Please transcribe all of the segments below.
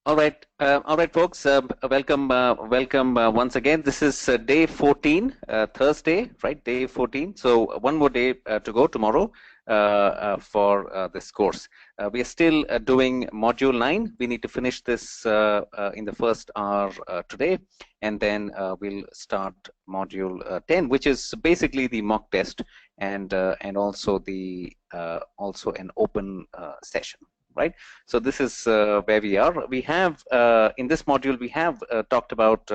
All right, folks. Welcome once again. This is day 14, Thursday, right? Day 14. So one more day to go tomorrow for this course. We are still doing module 9. We need to finish this in the first hour today, and then we'll start module 10, which is basically the mock test and also also an open session. Right. So this is where we are. We have in this module we have talked about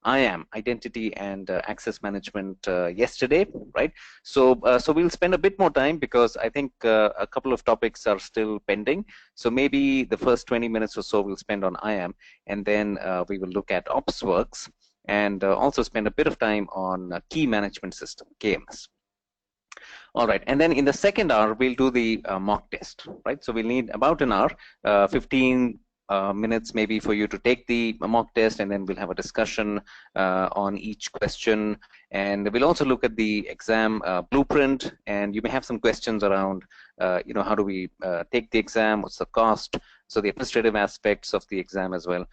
IAM, identity and access management yesterday, right? So so we'll spend a bit more time because I think a couple of topics are still pending. So maybe the first 20 minutes or so we'll spend on IAM, and then we will look at OpsWorks and also spend a bit of time on key management system, KMS. All right, and then in the second hour, we'll do the mock test, right? So we'll need about an hour, 15 minutes maybe for you to take the mock test, and then we'll have a discussion on each question. And we'll also look at the exam blueprint, and you may have some questions around, how do we take the exam, what's the cost? So the administrative aspects of the exam as well,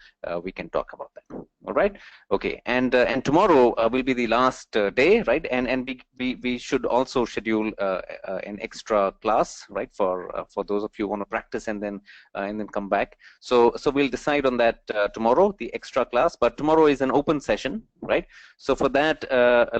we can talk about that. All right. Okay. And tomorrow will be the last day, right? And we should also schedule an extra class, right, for those of you who want to practice and then come back. So we'll decide on that tomorrow, the extra class. But tomorrow is an open session, right? So for that,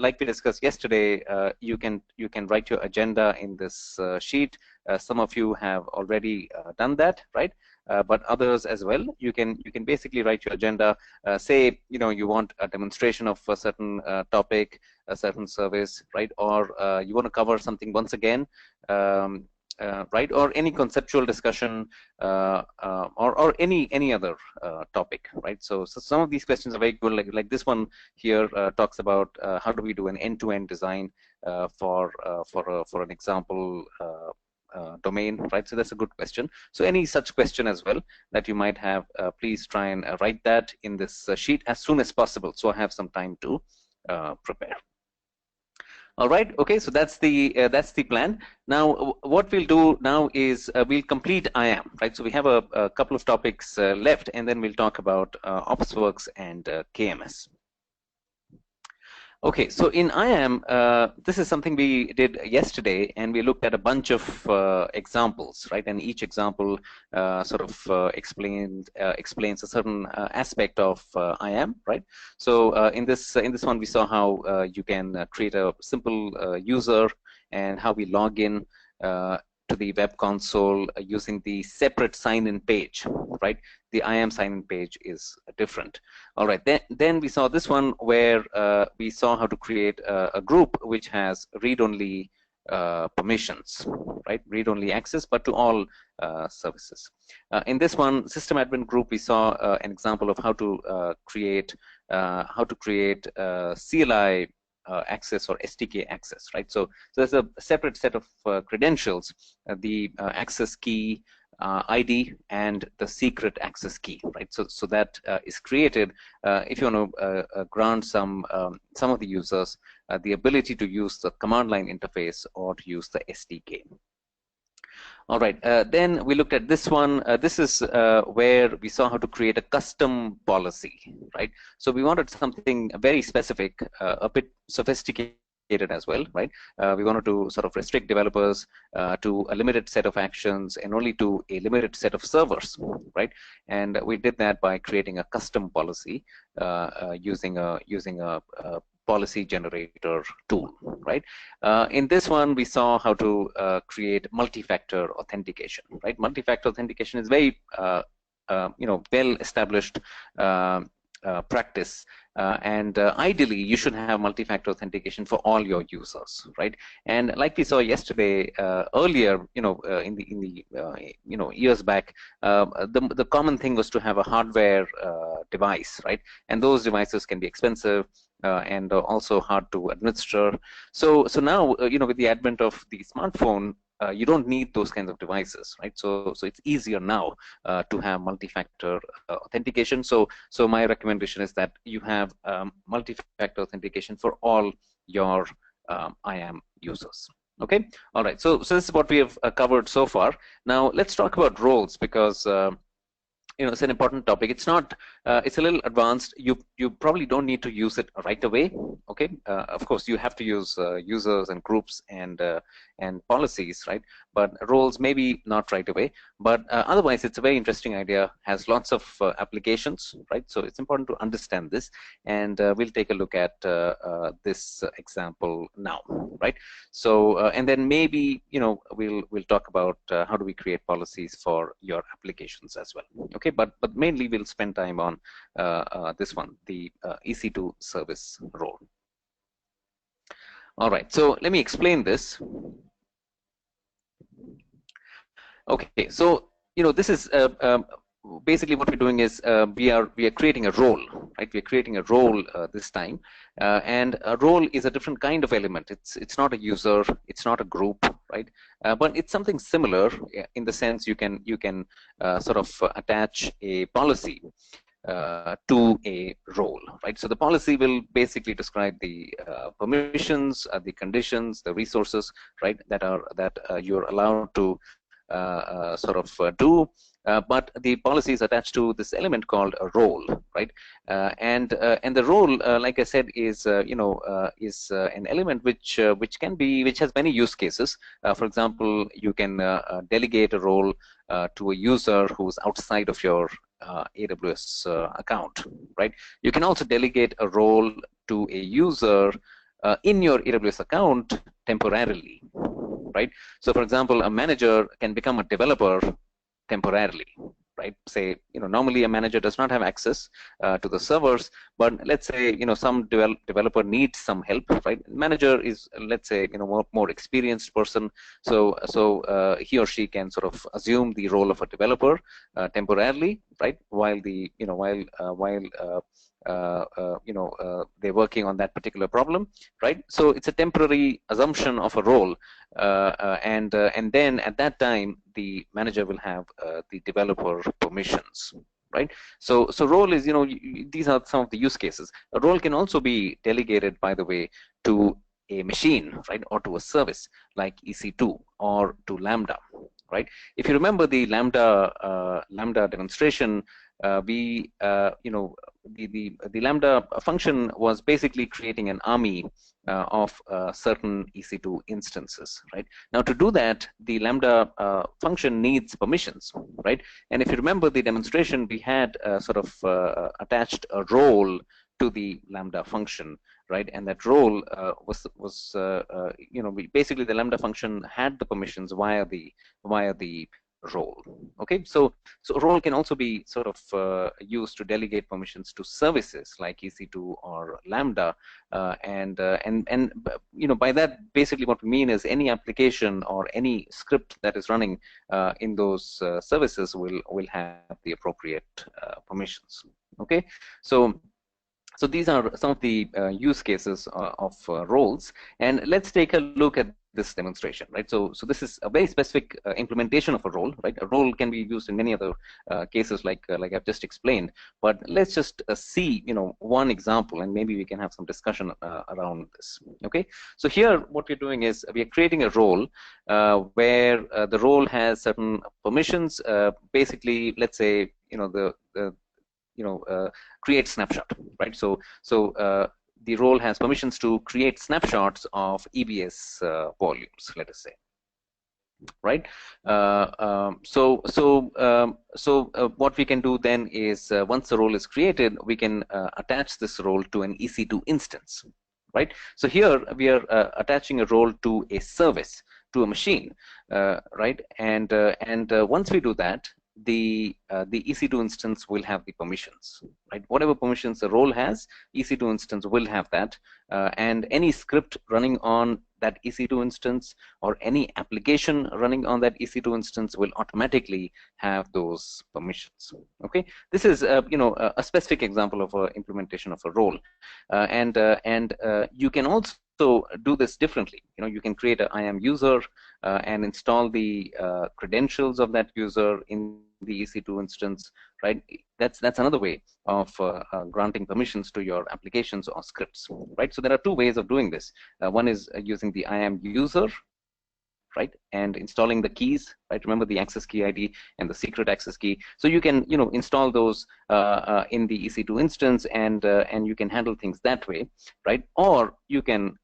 like we discussed yesterday, you can write your agenda in this sheet. Some of you have already done that, right? But others as well. You can basically write your agenda. Say you want a demonstration of a certain topic, a certain service, right? Or you want to cover something once again, right? Or any conceptual discussion, or any other topic, right? So some of these questions are very good. Like this one here talks about how do we do an end-to-end design for an example. Domain, right? So that's a good question. So any such question as well that you might have, please try and write that in this sheet as soon as possible, so I have some time to prepare. All right. Okay. So that's the plan. Now, what we'll do now is we'll complete IAM, right? So we have a couple of topics left, and then we'll talk about OpsWorks and KMS. Okay, so in IAM, this is something we did yesterday, and we looked at a bunch of examples, right? And each example sort of explains a certain aspect of IAM, right? So in this one, we saw how you can create a simple user and how we log in to the web console using the separate sign-in page, right? The IAM sign-in page is different. All right, then we saw this one where we saw how to create a group which has read-only permissions, right? Read-only access, but to all services. In this one, system admin group, we saw an example of how to create CLI access or SDK access, right? So there's a separate set of credentials, the access key, ID, and the secret access key, right? So that is created if you want to grant some of the users the ability to use the command line interface or to use the SDK. All right, then we looked at this one. This is where we saw how to create a custom policy, right? So we wanted something very specific, a bit sophisticated as well, right? We wanted to sort of restrict developers to a limited set of actions and only to a limited set of servers, right? And we did that by creating a custom policy using a policy generator tool, right? In this one, we saw how to create multi-factor authentication, right? Multi-factor authentication is very, well-established practice, and ideally, you should have multi-factor authentication for all your users, right? And like we saw yesterday, earlier, in the years back, the common thing was to have a hardware device, right? And those devices can be expensive. And also hard to administer. So now, with the advent of the smartphone, you don't need those kinds of devices, right? So it's easier now to have multi-factor authentication. So my recommendation is that you have multi-factor authentication for all your IAM users. Okay. All right. So this is what we have covered so far. Now let's talk about roles, because it's an important topic. It's not, it's a little advanced. You probably don't need to use it right away. Okay, of course you have to use users and groups and policies, right? But roles maybe not right away. But otherwise, it's a very interesting idea. Has lots of applications, right? So it's important to understand this, and we'll take a look at this example now, right? So and then maybe we'll talk about how do we create policies for your applications as well. Okay, but mainly we'll spend time on this one, the EC2 service role. All right, so let me explain this. Okay, so this is basically what we're doing is we are creating a role, right? We're creating a role this time, and a role is a different kind of element. It's not a user, it's not a group, right? But it's something similar in the sense you can sort of attach a policy to a role, right? So the policy will basically describe the permissions, the conditions, the resources, right? That you're allowed to do. But the policy is attached to this element called a role, right? And the role, like I said, is an element which has many use cases. For example, you can delegate a role to a user who's outside of your AWS account, right? You can also delegate a role to a user in your AWS account temporarily, right? So, for example, a manager can become a developer temporarily, right? Say, normally a manager does not have access to the servers, but let's say, some developer needs some help, right? Manager is, let's say, more experienced person, so he or she can sort of assume the role of a developer temporarily, right? While they're working on that particular problem, right? So it's a temporary assumption of a role, and then at that time the manager will have the developer permissions, right? So role is, these are some of the use cases. A role can also be delegated, by the way, to a machine, right, or to a service like EC2 or to Lambda, right? If you remember the Lambda demonstration, the Lambda function was basically creating an army of certain EC2 instances, right? Now, to do that, the Lambda function needs permissions, right? And if you remember the demonstration, we had sort of attached a role to the Lambda function, right? And that role was basically the Lambda function had the permissions via the role. Okay, so role can also be sort of used to delegate permissions to services like EC2 or Lambda, and by that, basically what we mean is any application or any script that is running in those services will have the appropriate permissions. Okay, so these are some of the use cases of roles, and let's take a look at this demonstration, right? So this is a very specific implementation of a role, right? A role can be used in many other cases, like I've just explained. But let's just see, one example, and maybe we can have some discussion around this. Okay. So here, what we're doing is we are creating a role where the role has certain permissions. Basically, let's say, create snapshot, right? So the role has permissions to create snapshots of EBS volumes, let us say, right? What we can do then is once the role is created, we can attach this role to an EC2 instance, right? So here we are attaching a role to a service, to a machine, right? And once we do that, the EC2 instance will have the permissions, right? Whatever permissions the role has, EC2 instance will have that, and any script running on that EC2 instance or any application running on that EC2 instance will automatically have those permissions. Okay, this is a specific example of an implementation of a role, and you can also do this differently. You can create an IAM user and install the credentials of that user in the EC2 instance, right? That's another way of granting permissions to your applications or scripts, right? So there are two ways of doing this. One is using the IAM user, right, and installing the keys, right? Remember the access key ID and the secret access key. So you can, install those in the EC2 instance, and you can handle things that way, right? Or you can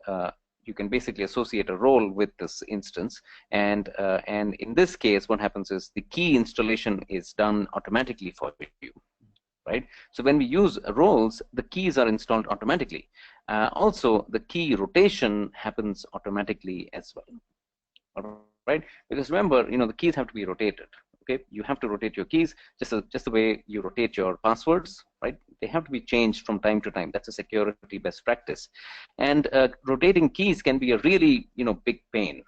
basically associate a role with this instance, and in this case, what happens is the key installation is done automatically for you, right? So when we use roles, the keys are installed automatically. Also, the key rotation happens automatically as well. All right, because remember, the keys have to be rotated. Okay, you have to rotate your keys just the way you rotate your passwords, right? They have to be changed from time to time. That's a security best practice. And rotating keys can be a really, big pain,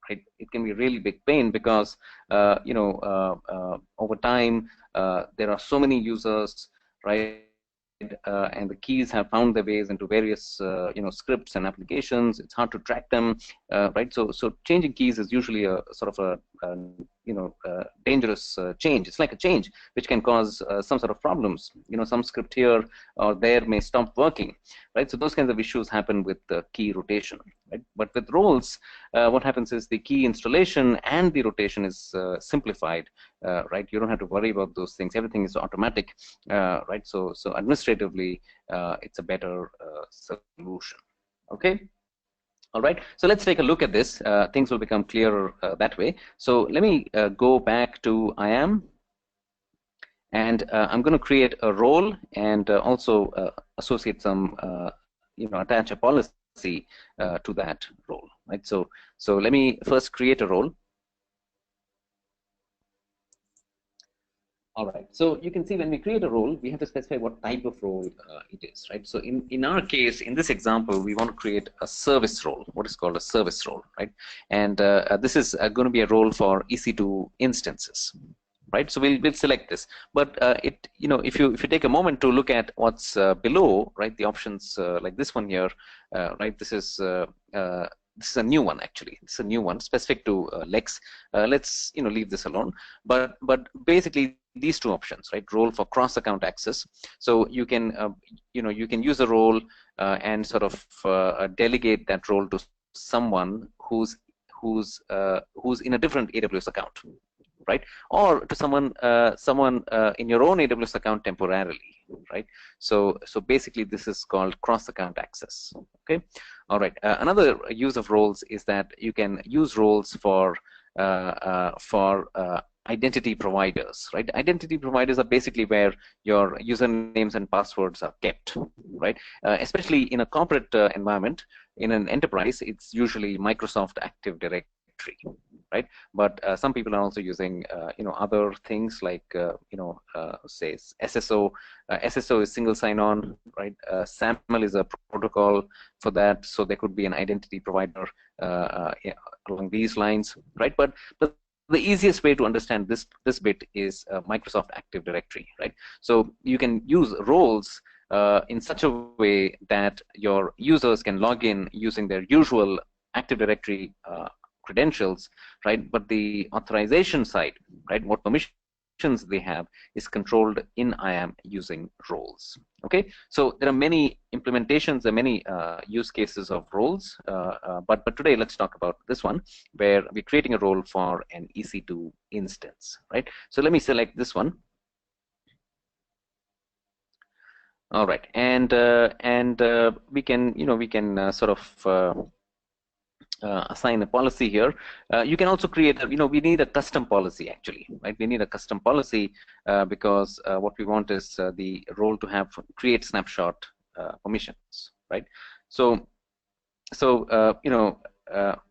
right? It can be a really big pain because over time there are so many users, right? And the keys have found their ways into various scripts and applications. It's hard to track them, right? So changing keys is usually a sort of dangerous change. It's like a change which can cause some sort of problems. Some script here or there may stop working, right? So those kinds of issues happen with the key rotation, right? But with roles, what happens is the key installation and the rotation is simplified, right? You don't have to worry about those things. Everything is automatic, right? So administratively, it's a better solution. Okay. All right, so let's take a look at this. Things will become clearer that way. So let me go back to IAM, and I'm going to create a role and also associate some, attach a policy to that role, right? So let me first create a role. All right, so you can see when we create a role, we have to specify what type of role it is, right? So in our case, in this example, we want to create a service role, what is called a service role, right? And this is going to be a role for EC2 instances, right? So we'll select this, but if you take a moment to look at what's below, right? The options like this one here, right? This is a new one, actually. It's a new one specific to Lex. Let's leave this alone. But basically these two options, right? Role for cross-account access. So you can you can use a role and sort of delegate that role to someone who's in a different AWS account, right? Or to someone in your own AWS account temporarily, right? So basically this is called cross-account access. Okay. All right. Another use of roles is that you can use roles for identity providers, right? Identity providers are basically where your usernames and passwords are kept, right? Especially in a corporate environment, in an enterprise, it's usually Microsoft Active Directory, right? But some people are also using other things like say SSO. SSO is single sign-on, right? SAML is a protocol for that, so there could be an identity provider along these lines, right? But the easiest way to understand this bit is Microsoft Active Directory, right? So you can use roles in such a way that your users can log in using their usual Active Directory credentials, right? But the authorization side, right, what permissions they have is controlled in IAM using roles. Okay, so there are many implementations, there are many use cases of roles, but today let's talk about this one where we're creating a role for an EC2 instance, right? So let me select this one. All right, and we can sort of assign a policy here. You can also create, we need a custom policy actually, right? We need a custom policy because what we want is the role to have create snapshot permissions, right? So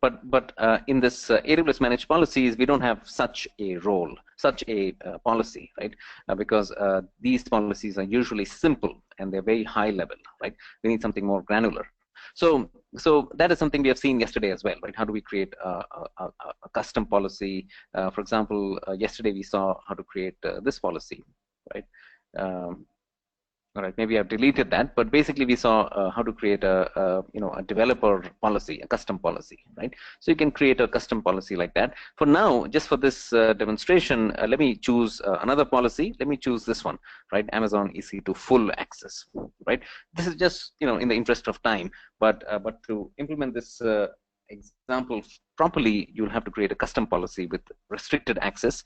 but in this AWS managed policies, we don't have such a role, such a policy, right? Because these policies are usually simple and they're very high level, right? We need something more granular. So that is something we have seen yesterday as well, right? How do we create a custom policy? For example, yesterday we saw how to create this policy, right? All right, maybe I've deleted that, but basically we saw how to create a developer policy, a custom policy, right? So you can create a custom policy like that. For now, just for this demonstration, let me choose another policy. Let me choose this one, right? Amazon EC2 full access, right? This is just in the interest of time, but to implement this example properly, you'll have to create a custom policy with restricted access,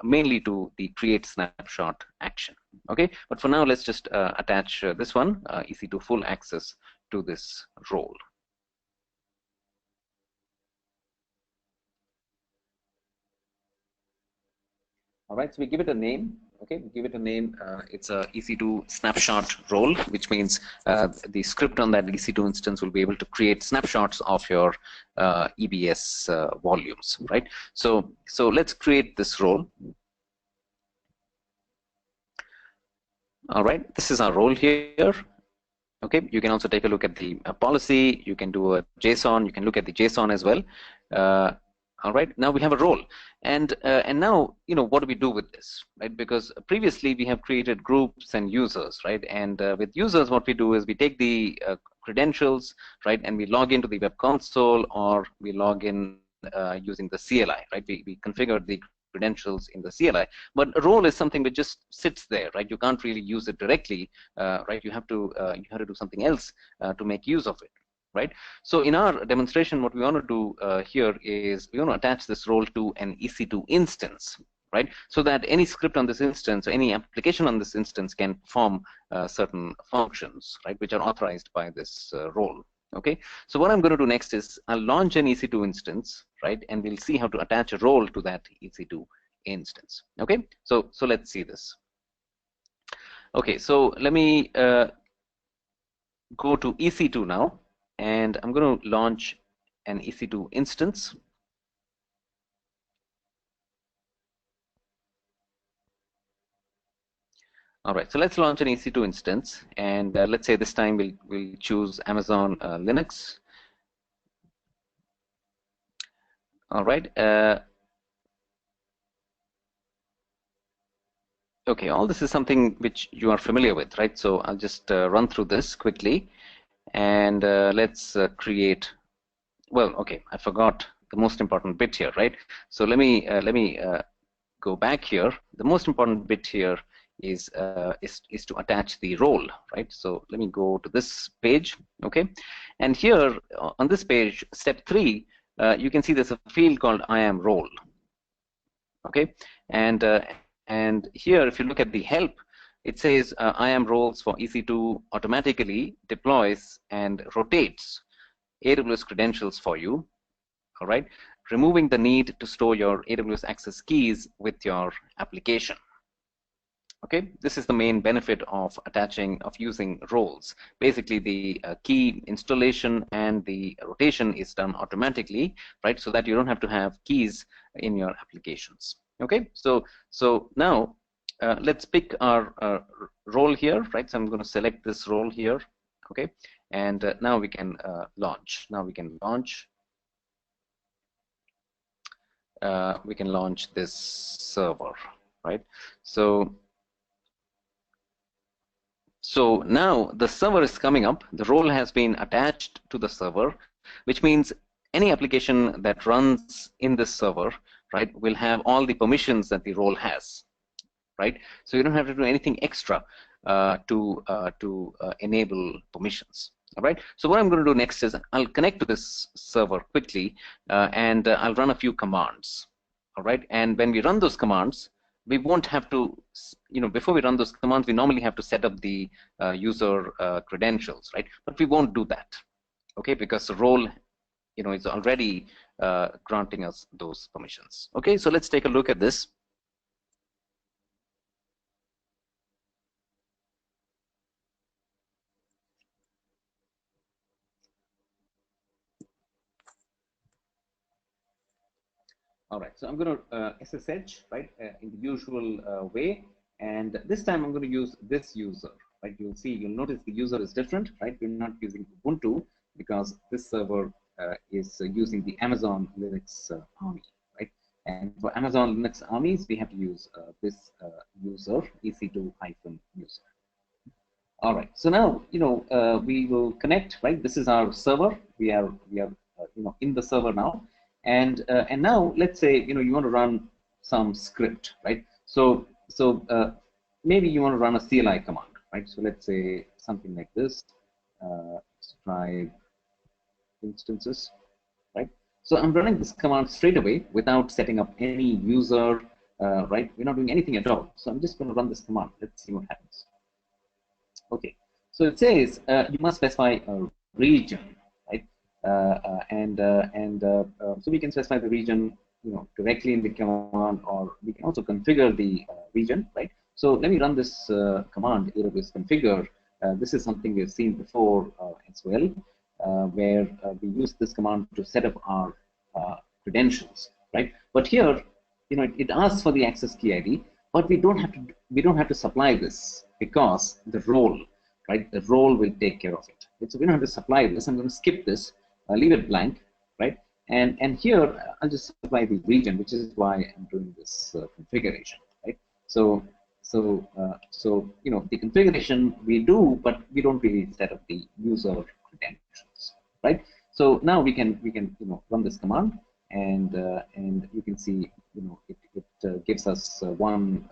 mainly to the create snapshot action. Okay, but for now, let's just attach this one, EC2 full access to this role. All right, so we give it a name. Okay, we give it a name. It's a EC2 snapshot role, which means the script on that EC2 instance will be able to create snapshots of your EBS volumes, right? So let's create this role. All right, this is our role here. Okay, you can also take a look at the policy. You can do a JSON. You can look at the JSON as well. All right, now we have a role, and now what do we do with this, right? Because previously we have created groups and users, right? And with users, what we do is we take the credentials, right, and we log into the web console, or we log in using the CLI, right? We configure the credentials in the CLI, but a role is something that just sits there, right? You can't really use it directly, right? You have to do something else to make use of it. Right. So in our demonstration, what we want to do here is we want to attach this role to an EC2 instance, right? So that any script on this instance, or any application on this instance, can perform certain functions, right, which are authorized by this role. Okay. So what I'm going to do next is I'll launch an EC2 instance, right, and we'll see how to attach a role to that EC2 instance. Okay. So let's see this. Okay. So let me go to EC2 now. And I'm going to launch an EC2 instance. All right, so let's launch an EC2 instance, and let's say this time we'll choose Amazon Linux. All right. Okay, all this is something which you are familiar with, right? So I'll just run through this quickly, and let's create. Well, okay, I forgot the most important bit here, right? So let me go back here. The most important bit here is to attach the role, right? So let me go to this page, okay? And here on this page, step 3, you can see there's a field called I am role, okay? And here, if you look at the help, it says I am roles for EC2 automatically deploys and rotates AWS credentials for you, all right, removing the need to store your AWS access keys with your application. Okay, this is the main benefit of using roles. Basically, the key installation and the rotation is done automatically, right, so that you don't have to have keys in your applications. Okay, so now let's pick our role here, right? So I'm going to select this role here, okay, and now we can launch. Now we can launch. We can launch this server, right? So now the server is coming up. The role has been attached to the server, which means any application that runs in this server, right, will have all the permissions that the role has, right? So you don't have to do anything extra to enable permissions. All right. So what I'm going to do next is I'll connect to this server quickly, and I'll run a few commands. All right. And when we run those commands, we won't have to, before we run those commands, we normally have to set up the user credentials, right? But we won't do that, okay? Because the role, is already granting us those permissions. Okay. So let's take a look at this. All right, so I'm going to SSH, right, in the usual way, and this time I'm going to use this user, right? You'll notice the user is different, right? We're not using Ubuntu because this server is using the Amazon Linux Army, right? And for Amazon Linux Armies, we have to use this user, EC2-user. All right, so now we will connect, right? This is our server. We are in the server now. And now let's say you want to run some script, right? So maybe you want to run a CLI command, right? So let's say something like this: describe instances. So I'm running this command straight away without setting up any user, right? We're not doing anything at all. So I'm just going to run this command. Let's see what happens. Okay, so it says you must specify a region, right? So we can specify the region, directly in the command, or we can also configure the region, right? So let me run this command, AWS configure. This is something we've seen before as well, where we use this command to set up our credentials, right? But here, it asks for the access key ID, but we don't have to supply this, because the role, right? The role will take care of it. So we don't have to supply this. I'm going to skip this, leave it blank, right? And here I'll just supply the region, which is why I'm doing this configuration, right? So the configuration we do, but we don't really set up the user credentials, right? So now we can run this command, and you can see it gives us one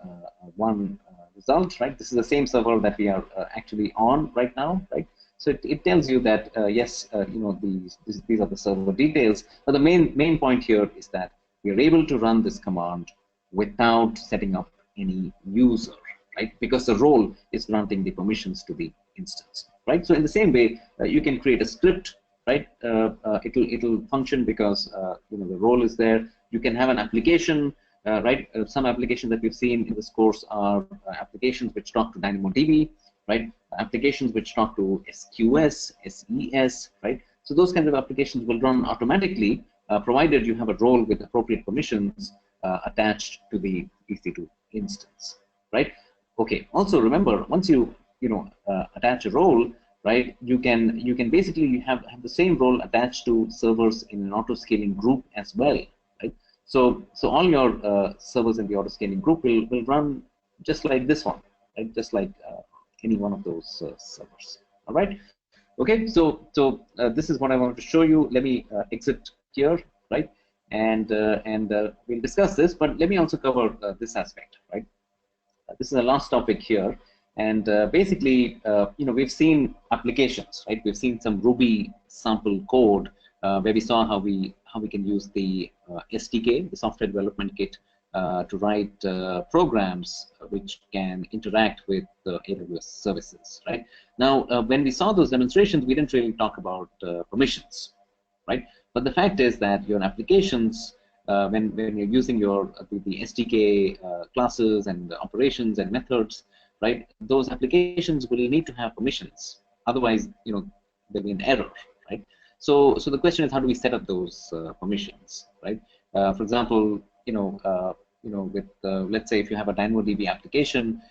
result, right? This is the same server that we are actually on right now, right? So it tells you that yes, these are the server details, but the main point here is that we are able to run this command without setting up any user, right? Because the role is granting the permissions to the instance, right? So in the same way, you can create a script, right? It'll function because the role is there. You can have an application, right? Some applications that we've seen in this course are applications which talk to DynamoDB, right? Applications which talk to SQS, SES, right? So those kinds of applications will run automatically, provided you have a role with appropriate permissions attached to the EC2 instance, right? Okay. Also remember, once you attach a role, right? You can basically have the same role attached to servers in an auto-scaling group as well, right? So all your servers in the auto-scaling group will run just like this one, right? Just like any one of those servers. All right. Okay. So this is what I wanted to show you. Let me exit here, right? And we'll discuss this, but let me also cover this aspect, right? This is the last topic here, and basically, we've seen applications, right? We've seen some Ruby sample code where we saw how we can use the SDK, the software development kit, to write programs which can interact with AWS services, right? Now, when we saw those demonstrations, we didn't really talk about permissions, right? But the fact is that your applications, when you're using the SDK classes and operations and methods, right? Those applications will need to have permissions. Otherwise, there'll be an error, right? So the question is, how do we set up those permissions, right? For example, with let's say if you have a DynamoDB application,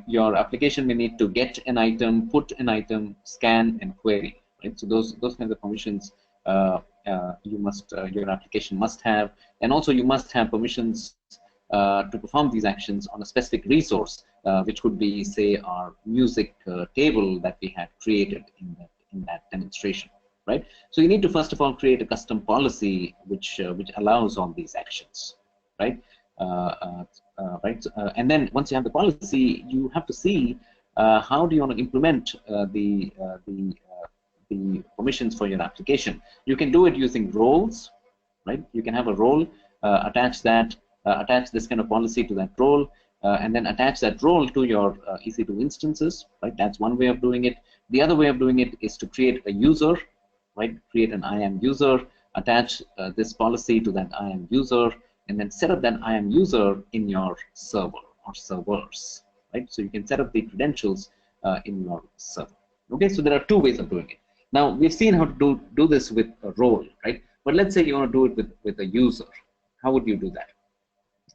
your application may need to get an item, put an item, scan, and query, right? So those kinds of permissions your application must have, and also you must have permissions to perform these actions on a specific resource, which could be, say, our music table that we had created in that demonstration, right? So you need to first of all create a custom policy which allows all these actions, right? And then once you have the policy, you have to see how do you want to implement the permissions for your application. You can do it using roles, right? You can have a role, attach this kind of policy to that role, and then attach that role to your EC2 instances, right? That's one way of doing it. The other way of doing it is to create a user, right? Create an IAM user, attach this policy to that IAM user, and then set up that IAM user in your server or servers, right? So you can set up the credentials in your server. Okay, so there are two ways of doing it. Now, we've seen how to do this with a role, right? But let's say you want to do it with a user. How would you do that?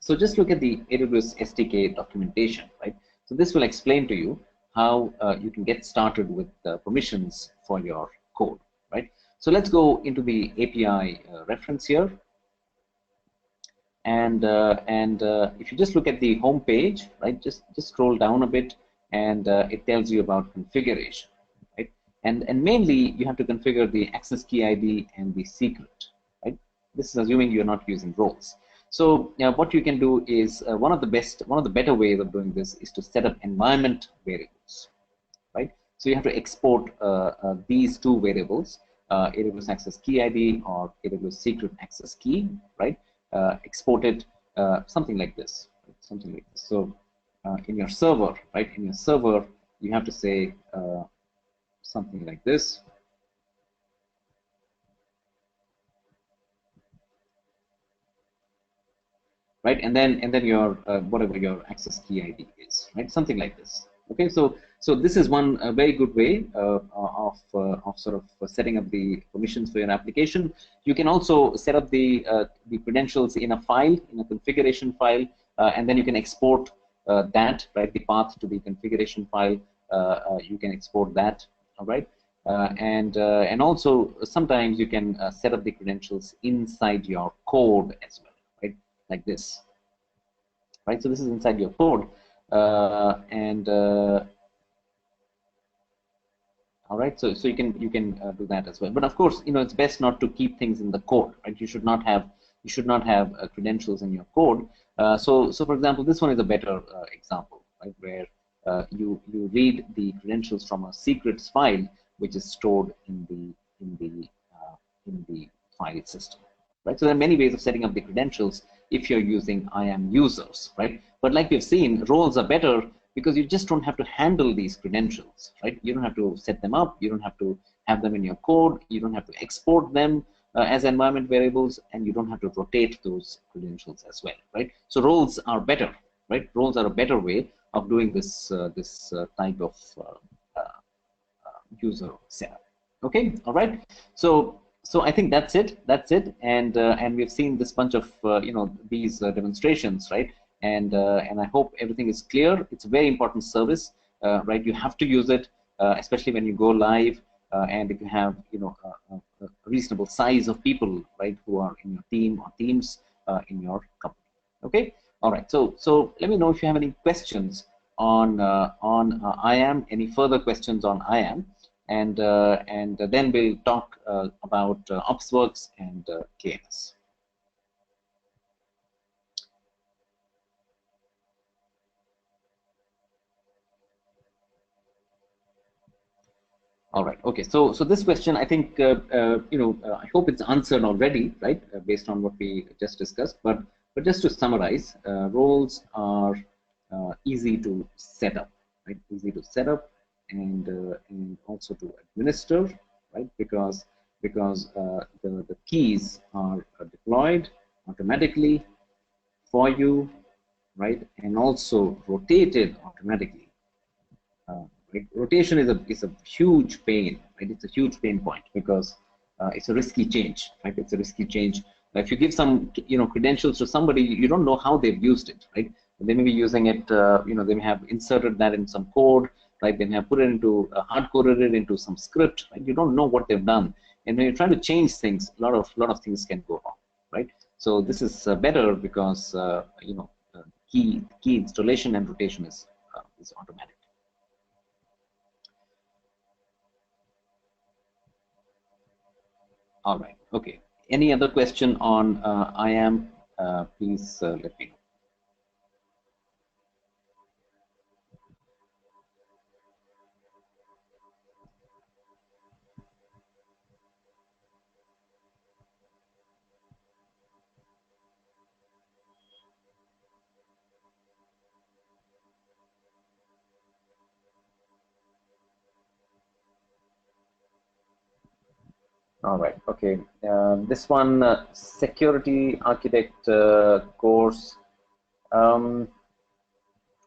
So just look at the AWS SDK documentation, right? So this will explain to you how you can get started with permissions for your code, right? So let's go into the API reference here. And if you just look at the home page, right, just scroll down a bit, and it tells you about configuration, right? And mainly you have to configure the access key ID and the secret, right? This is assuming you're not using roles. So what you can do is one of the better ways of doing this is to set up environment variables, right? So you have to export these two variables. AWS access key ID or AWS secret access key, right? Export it, something like this, right? Something like this. So in your server, right? In your server, you have to say something like this. Right, and then your whatever your access key ID is, right, something like this. Okay, so this is one very good way of sort of setting up the permissions for your application. You can also set up the credentials in a file, in a configuration file, and then you can export that, right, the path to the configuration file. You can export that, all right, and also sometimes you can set up the credentials inside your code as well, right, like this, right? So this is inside your code, and all right. So you can do that as well. But of course, it's best not to keep things in the code, right? You should not have credentials in your code. So for example, this one is a better example, right, where you read the credentials from a secrets file, which is stored in the file system. Right? So there are many ways of setting up the credentials if you're using IAM users, right? But like we've seen, roles are better because you just don't have to handle these credentials, right? You don't have to set them up, you don't have to have them in your code, you don't have to export them as environment variables, and you don't have to rotate those credentials as well, right? So roles are better, right? Roles are a better way of doing this type of user setup. Okay, all right. So I think that's it. And we've seen this bunch of these demonstrations, right? And I hope everything is clear. It's a very important service, right? You have to use it, especially when you go live, and if you have a reasonable size of people, right, who are in your team or teams in your company. Okay, all right. So let me know if you have any questions on IAM. Any further questions on IAM? And then we'll talk about OpsWorks and KMS. All right. Okay. So this question, I think I hope it's answered already, right, based on what we just discussed. But just to summarize, roles are easy to set up, right? Easy to set up and also to administer, right? Because the keys are deployed automatically for you, right, and also rotated automatically. Right? Rotation is a huge pain, right? It's a huge pain point because it's a risky change, right? It's a risky change. If you give some credentials to somebody, you don't know how they've used it, right? They may be using it, they may have inserted that in some code, right? They may have put it into hard coded it into some script, right? You don't know what they've done, and when you're trying to change things, a lot of things can go wrong, right? So this is better because key installation and rotation is automatic. All right. Okay. Any other question on IAM? Please let me know. All right. Okay. This one, security architect course. I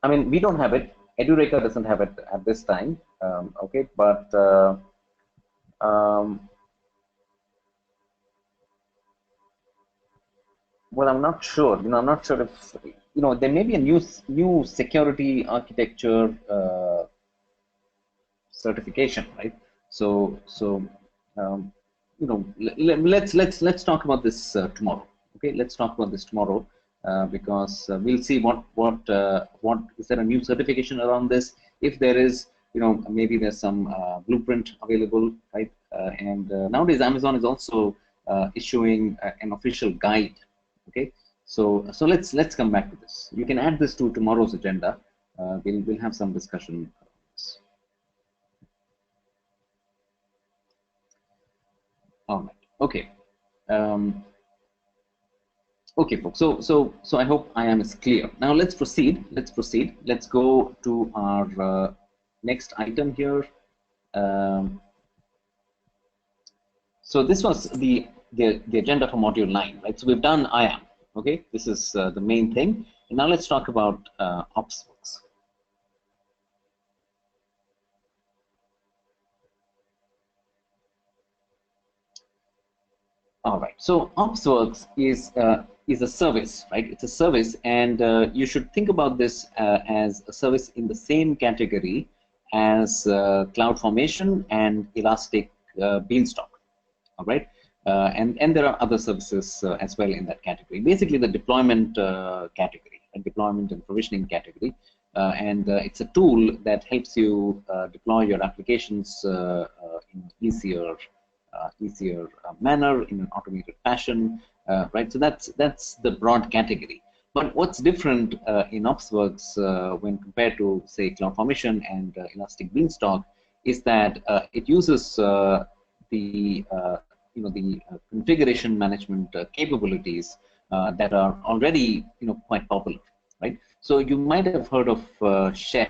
mean, we don't have it. Edureka doesn't have it at this time. Okay, but well, I'm not sure. I'm not sure if there may be a new security architecture certification, right? So let's talk about this tomorrow. Okay, let's talk about this tomorrow because we'll see what is there a new certification around this. If there is, maybe there's some blueprint available, right? And nowadays Amazon is also issuing an official guide. Okay, so let's come back to this. You can add this to tomorrow's agenda. We'll have some discussion. All right. Okay. Um, okay, folks. So I hope I am clear. Now let's proceed. Let's proceed. Let's go to our next item here. Um, so this was the agenda for module 9, right? So we've done IAM. Okay, this is the main thing. And now let's talk about OpsWorks. All right. So OpsWorks is a service, right? It's a service, and you should think about this as a service in the same category as CloudFormation and Elastic Beanstalk. All right. And there are other services as well in that category. Basically, the deployment category, and deployment and provisioning category, and it's a tool that helps you deploy your applications in easier manner, in an automated fashion, right? So that's the broad category. But what's different in OpsWorks when compared to, say, CloudFormation and Elastic Beanstalk is that it uses the configuration management capabilities that are already quite popular, right? So you might have heard of Chef,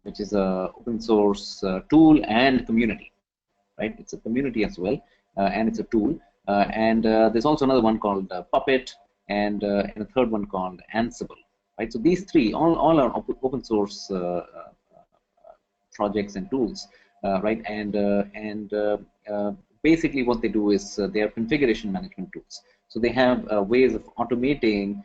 which is a open source tool and community, right? It's a community as well, and it's a tool. And there's also another one called Puppet, and a third one called Ansible, right? So these three all are open source projects and tools, right? And basically what they do is they are configuration management tools. So they have ways of automating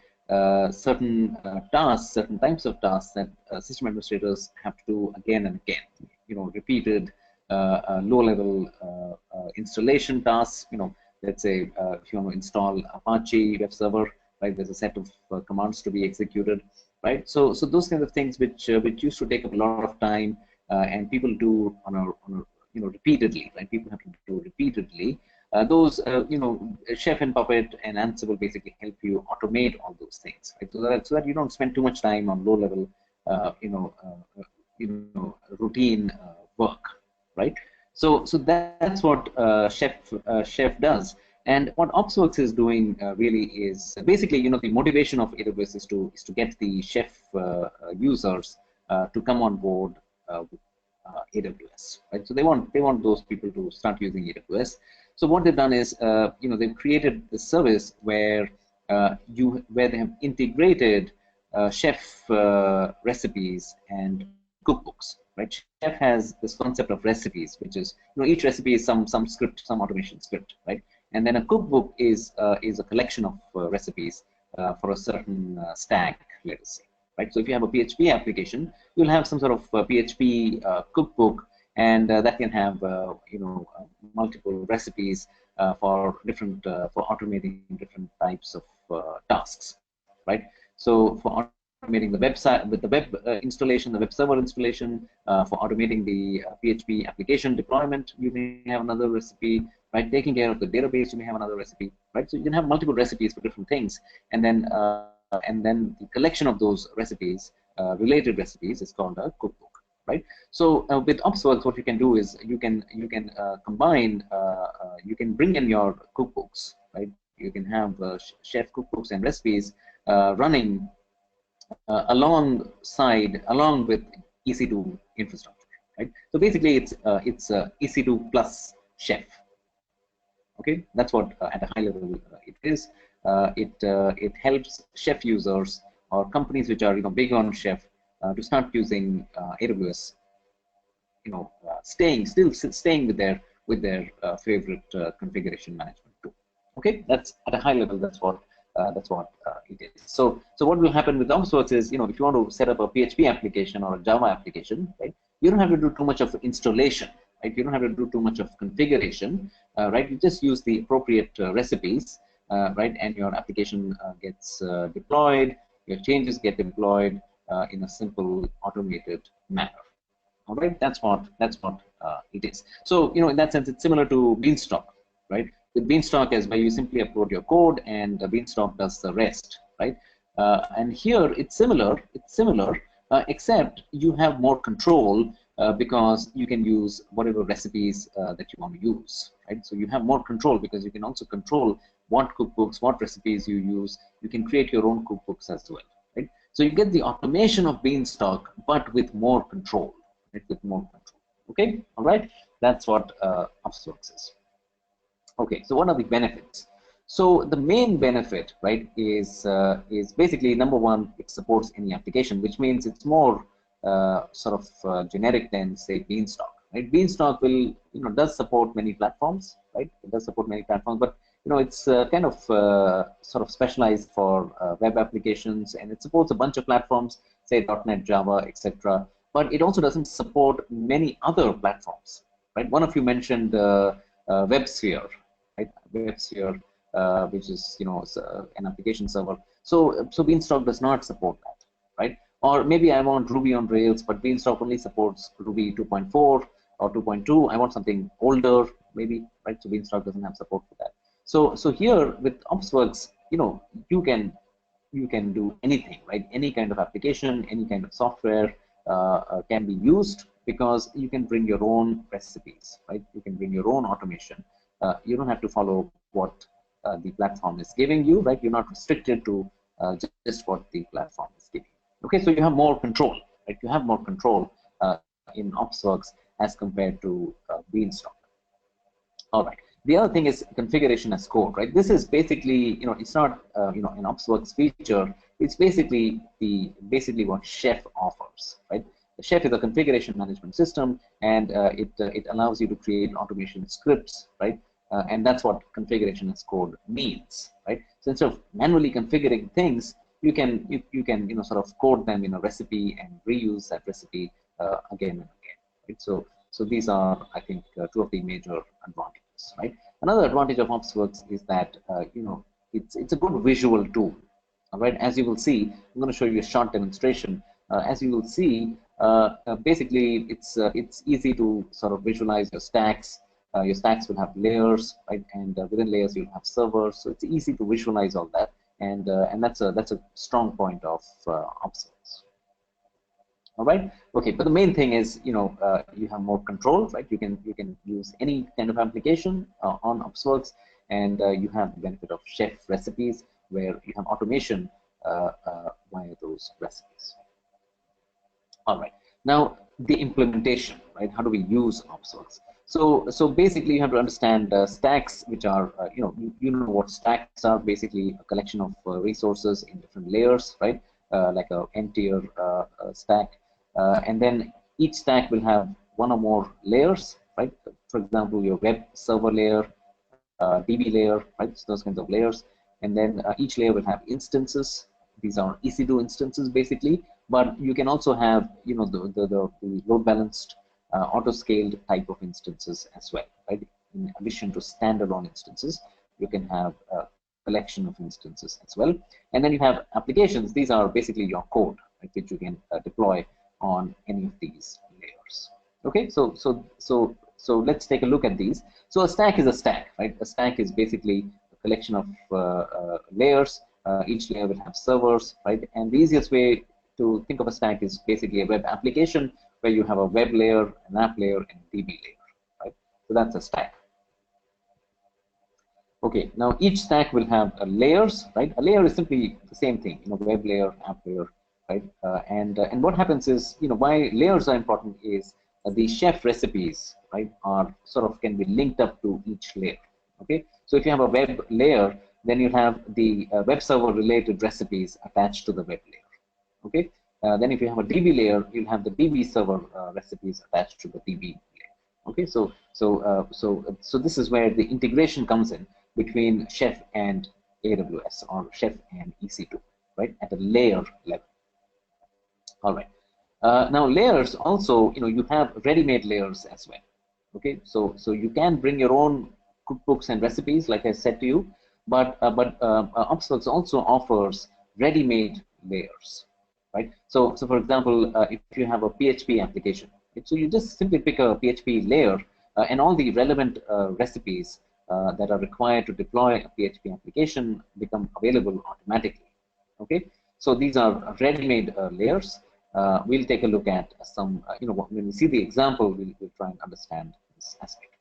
certain tasks, certain types of tasks that system administrators have to do again and again. Repeated low-level installation tasks. Let's say if you want to install Apache web server, right? There's a set of commands to be executed, right? So those kinds of things which used to take up a lot of time, and people do on a repeatedly, right? People have to do repeatedly. Those Chef and Puppet and Ansible basically help you automate all those things, right? So that you don't spend too much time on low-level, routine work, right? So that's what Chef does. And what OpsWorks is doing really is basically, the motivation of AWS is to get the Chef users to come on board with AWS, right? So they want those people to start using AWS. So what they've done is, they've created the service where they have integrated Chef recipes and cookbooks, right? Chef has this concept of recipes, which is, each recipe is some script, some automation script, right? And then a cookbook is a collection of recipes for a certain stack, let us say, right? So if you have a PHP application, you'll have some sort of PHP cookbook, and that can have multiple recipes for automating different types of tasks, right? So for automating the website with the web installation, the web server installation, for automating the PHP application deployment, you may have another recipe, right? Taking care of the database, you may have another recipe, right? So you can have multiple recipes for different things, and then the collection of those recipes, related recipes, is called a cookbook, right? So with OpsWorks, what you can do is you can combine, you can bring in your cookbooks, right? You can have Chef cookbooks and recipes running along with EC2 infrastructure, right? So basically, it's EC2 plus Chef. Okay, that's what at a high level it is. It helps Chef users or companies which are big on Chef to start using AWS. Staying with their favorite configuration management tool. Okay, that's at a high level. That's what it is. So what will happen with OpsWorks is, if you want to set up a PHP application or a Java application, right, you don't have to do too much of installation, right? You don't have to do too much of configuration, right? You just use the appropriate recipes, right, and your application gets deployed. Your changes get deployed in a simple, automated manner. All right, that's what it is. So in that sense, it's similar to Beanstalk, right? With Beanstalk is where you simply upload your code and Beanstalk does the rest, right? And here it's similar. Except you have more control because you can use whatever recipes that you want to use, right? So you have more control because you can also control what cookbooks, what recipes you use. You can create your own cookbooks as well, right? So you get the automation of Beanstalk, but with more control, right? With more control. Okay, all right. That's what Upsworks is. Okay, so what are the benefits? So the main benefit, right, is basically number one, it supports any application, which means it's more sort of generic than say Beanstalk. Right, Beanstalk will does support many platforms, right? It does support many platforms, but it's kind of sort of specialized for web applications, and it supports a bunch of platforms, say .NET, Java, etc. But it also doesn't support many other platforms, right? One of you mentioned WebSphere, right? WebSphere, which is an application server. So Beanstalk does not support that, right? Or maybe I want Ruby on Rails, but Beanstalk only supports Ruby 2.4 or 2.2. I want something older, maybe, right? So Beanstalk doesn't have support for that. So here with Opsworks, you can do anything, right? Any kind of application, any kind of software can be used because you can bring your own recipes, right? You can bring your own automation. You don't have to follow what the platform is giving you, right? You're not restricted to just what the platform is giving. Okay, so you have more control, right? You have more control in Opsworks as compared to Beanstalk. All right. The other thing is configuration as code, right? This is basically, it's not, an Opsworks feature. It's basically what Chef offers, right? The Chef is a configuration management system, and it allows you to create automation scripts, right? And that's what configuration as code means, right? So instead of manually configuring things, you can sort of code them in a recipe and reuse that recipe again and again, right? So these are, I think, two of the major advantages, right? Another advantage of Opsworks is that it's a good visual tool. All right, as you will see, I'm going to show you a short demonstration. As you will see, basically it's easy to sort of visualize your stacks. Your stacks will have layers, right? And within layers you'll have servers, so it's easy to visualize all that, and that's a strong point of Opsworks. All right. Okay. But the main thing is, you have more control, right? You can use any kind of application on Opsworks, and you have the benefit of Chef recipes, where you have automation via those recipes. All right. Now the implementation, right? How do we use Opsworks? So basically, you have to understand stacks, which are you know what stacks are. Basically, a collection of resources in different layers, right? Like a n-tier stack. And then each stack will have one or more layers, right? For example, your web server layer, DB layer, right? So those kinds of layers. And then each layer will have instances. These are EC2 instances, basically. But you can also have, the load balanced, auto-scaled type of instances as well, right? In addition to standalone instances, you can have a collection of instances as well. And then you have applications. These are basically your code, right, which you can deploy on any of these layers. Okay, so let's take a look at these. So a stack is a stack, right? A stack is basically a collection of layers. Each layer will have servers, right? And the easiest way to think of a stack is basically a web application where you have a web layer, an app layer, and a DB layer, right? So that's a stack. Okay, now each stack will have layers, right? A layer is simply the same thing, web layer, app layer, right? And what happens is, why layers are important is the Chef recipes, right, are sort of can be linked up to each layer. Okay, so if you have a web layer, then you have the web server related recipes attached to the web layer. Okay, then if you have a DB layer, you'll have the DB server recipes attached to the DB layer. Okay, so this is where the integration comes in between Chef and AWS, or Chef and EC2, right, at a layer level. All right. Now layers also, you have ready-made layers as well. Okay, so you can bring your own cookbooks and recipes, like I said to you, but Opsworks also offers ready-made layers, right? So for example, if you have a PHP application, so you just simply pick a PHP layer, and all the relevant recipes that are required to deploy a PHP application become available automatically. Okay, so these are ready-made layers. We'll take a look at some, when we see the example, we'll try and understand this aspect.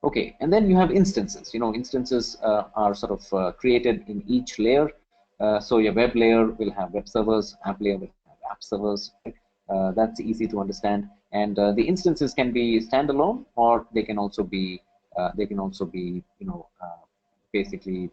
Okay, and then you have instances. Instances are sort of created in each layer. So your web layer will have web servers, app layer will have app servers. Right? That's easy to understand. And the instances can be standalone, or they can also be basically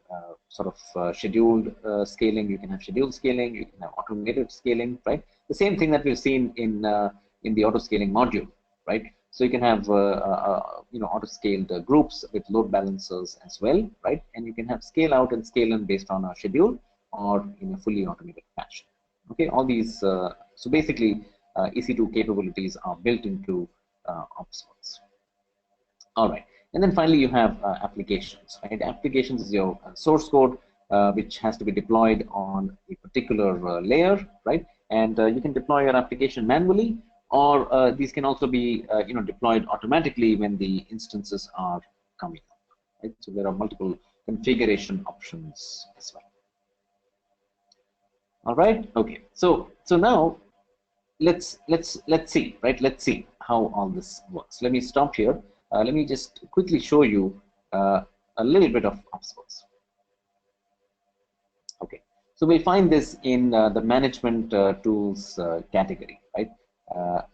sort of scheduled scaling. You can have scheduled scaling. You can have automated scaling. Right? The same thing that we've seen in the auto scaling module. Right? So you can have auto-scaled groups with load balancers as well, right? And you can have scale out and scale in based on a schedule or in a fully automated fashion. Okay, all these. So basically, EC2 capabilities are built into OpsWorks. All right, and then finally you have applications. Right, applications is your source code which has to be deployed on a particular layer, right? And you can deploy your application manually, or these can also be deployed automatically when the instances are coming up. Right? So there are multiple configuration options as well. All right. Okay. So now let's see, right? Let's see how all this works. Let me stop here. Let me just quickly show you a little bit of OpsWorks. Okay, so we'll find this in the management tools category, right?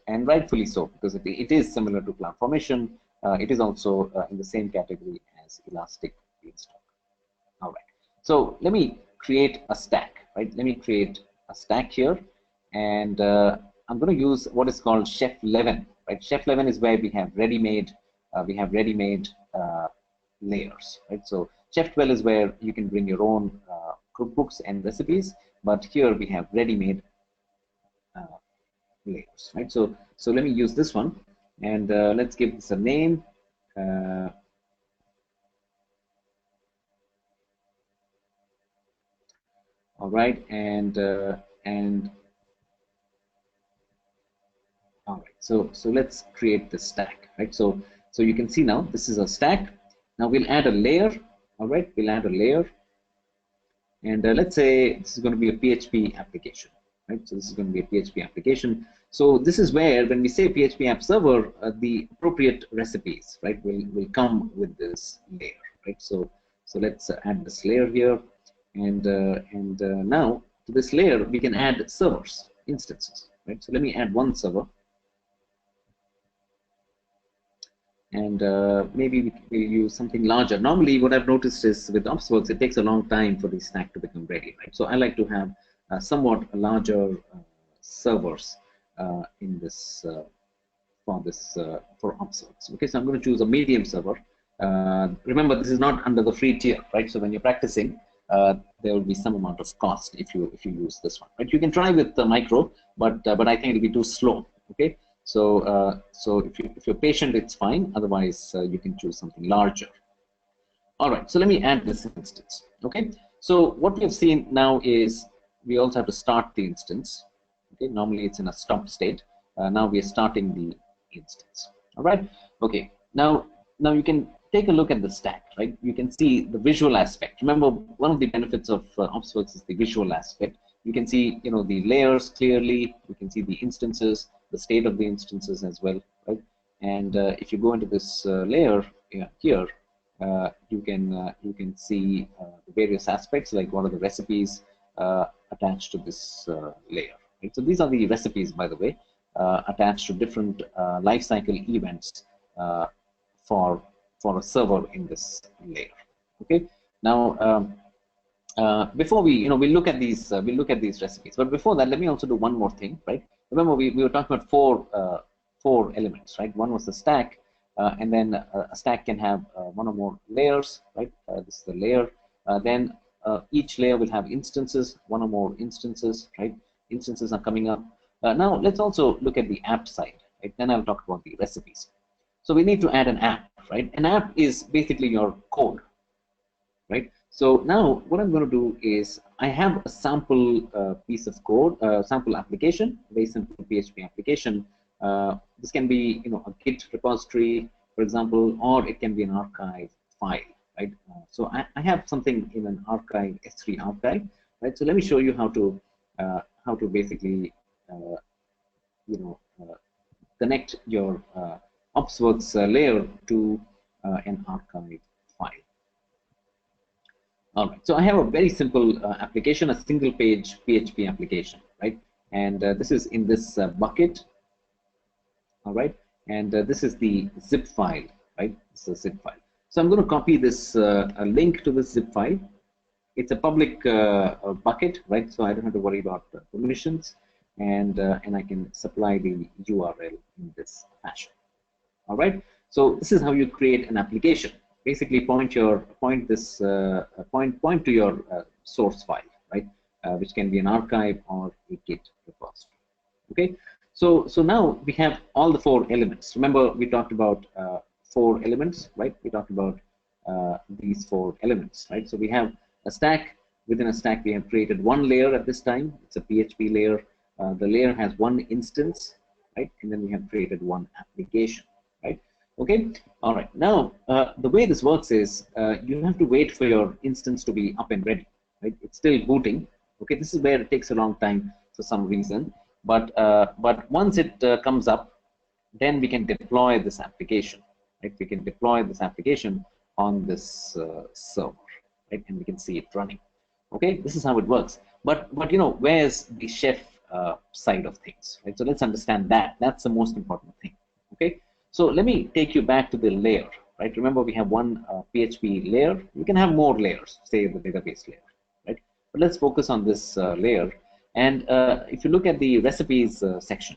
And rightfully so, because it is similar to CloudFormation. It is also in the same category as Elastic Beanstalk. All right, so let me create a stack, right? Let me create a stack here, and I'm going to use what is called Chef 11, right? Chef 11 is where we have ready-made layers, right? So Chef 12 is where you can bring your own cookbooks and recipes, but here we have ready-made layers, right? So let me use this one, and let's give this a name. All right, and all right, so let's create the stack, right? So you can see now this is a stack. Now we'll add a layer. All right, we'll add a layer, and let's say this is going to be a PHP application, right? So this is going to be a PHP application. So this is where, when we say PHP app server, the appropriate recipes, right, will come with this layer, right? So let's add this layer here, and now to this layer we can add servers, instances, right? So let me add one server, and maybe we use something larger. Normally, what I've noticed is with OpsWorks, it takes a long time for the stack to become ready, right? So I like to have somewhat larger servers in this for OpsWorks. Okay, so I'm going to choose a medium server. Remember, this is not under the free tier, right? So when you're practicing, there will be some amount of cost if you use this one. Right? You can try with the micro, but I think it'll be too slow. Okay. So if you're patient, it's fine. Otherwise, you can choose something larger. All right. So let me add this instance. Okay. So what we have seen now is we also have to start the instance. Okay. Normally it's in a stop state. Now we are starting the instance. All right. Okay. Now you can take a look at the stack. Right. You can see the visual aspect. Remember, one of the benefits of OpsWorks is the visual aspect. You can see, the layers clearly. You can see the instances, the state of the instances as well, right? And if you go into this layer here, you can see the various aspects, like what are the recipes attached to this layer. Right? So these are the recipes, by the way, attached to different lifecycle events for a server in this layer. Okay. Now. Before we look at these recipes, but before that, let me also do one more thing, right? Remember, we were talking about four elements, right? One was the stack, and then a stack can have one or more layers, right? This is the layer. Then each layer will have instances, one or more instances, right? Instances are coming up. Now let's also look at the app side, right? Then I'll talk about the recipes. So we need to add an app, right? An app is basically your code, right? So now what I'm going to do is I have a sample piece of code, sample application, very simple PHP application. This can be a Git repository, for example, or it can be an archive file, right? So I have something in an archive, S3 archive, right? So let me show you how to basically connect your OpsWorks layer to an archive file. All right, so I have a very simple application, a single page PHP application, right? And this is in this bucket, all right? And this is the zip file, right? This is a zip file. So I'm going to copy this a link to this zip file. It's a public bucket, right? So I don't have to worry about permissions, and I can supply the URL in this fashion. All right. So this is how you create an application. Basically, point to your source file, right? Which can be an archive or a Git repository. Okay. So now we have all the 4 elements. Remember, we talked about 4 elements, right? We talked about these 4 elements, right? So we have a stack. Within a stack, we have created 1 layer at this time. It's a PHP layer. The layer has 1 instance, right? And then we have created 1 application, right? Okay. All right. Now, the way this works is you have to wait for your instance to be up and ready, right? It's still booting. Okay. This is where it takes a long time for some reason. But once it comes up, then we can deploy this application, right? We can deploy this application on this server, right? And we can see it running. Okay, this is how it works. But you know, where's the chef side of things, right? So let's understand that. That's the most important thing. Okay, so let me take you back to the layer, right? Remember, we have 1 PHP layer. We can have more layers, say the database layer, right? But let's focus on this layer. And if you look at the recipes section,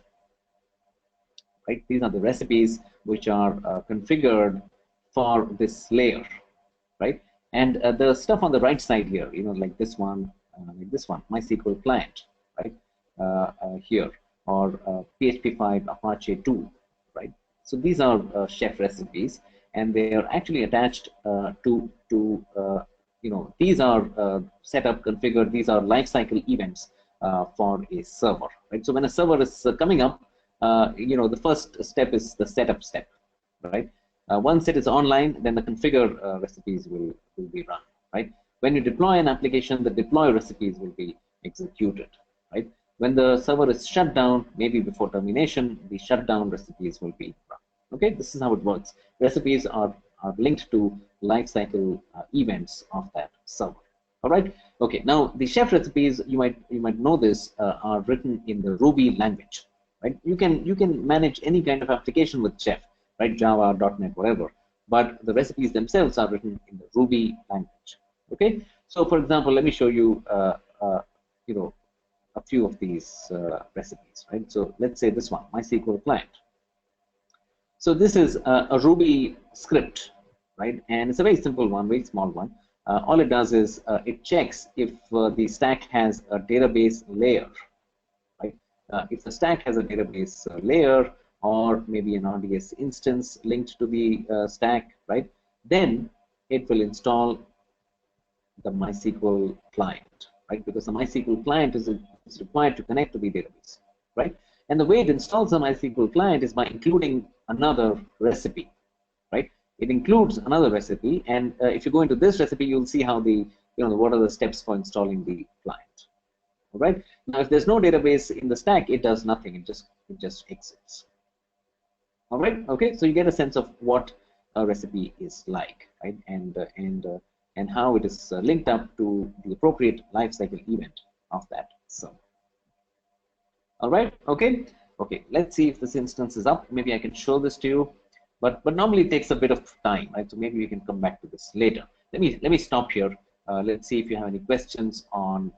right? These are the recipes which are configured for this layer, right? And the stuff on the right side here, you know, like this one, MySQL client, right? Here, or PHP5 Apache 2, right? So these are chef recipes, and they are actually attached you know, these are set up, configured. These are lifecycle events for a server, right? So when a server is coming up, you know, the first step is the setup step, right? Once it is online, then the configure recipes will be run, right? When you deploy an application, the deploy recipes will be executed, right? When the server is shut down, maybe before termination, the shutdown recipes will be run. Okay, this is how it works. Recipes are linked to lifecycle events of that server. All right. Okay. Now the chef recipes, you might know this, are written in the Ruby language, right? You can manage any kind of application with chef, right? Java, .NET, whatever. But the recipes themselves are written in the Ruby language. Okay. So for example, let me show you, you know, a few of these recipes, right? So let's say this one, MySQL client. So this is a Ruby script, right? And it's a very simple one, very small one. All it does is it checks if the stack has a database layer, right? If the stack has a database layer, or maybe an RDS instance linked to the stack, right? Then it will install the MySQL client, right? Because the MySQL client is required to connect to the database, right? And the way it installs the MySQL client is by including another recipe, right? It includes another recipe, and if you go into this recipe, you'll see how what are the steps for installing the client. All right. Now, if there's no database in the stack, it does nothing. It just exits. All right. Okay. So you get a sense of what a recipe is like, right? And how it is linked up to the appropriate lifecycle event of that server. All right. Okay. Okay. Let's see if this instance is up. Maybe I can show this to you, but normally it takes a bit of time, right? So maybe we can come back to this later. Let me stop here. Let's see if you have any questions on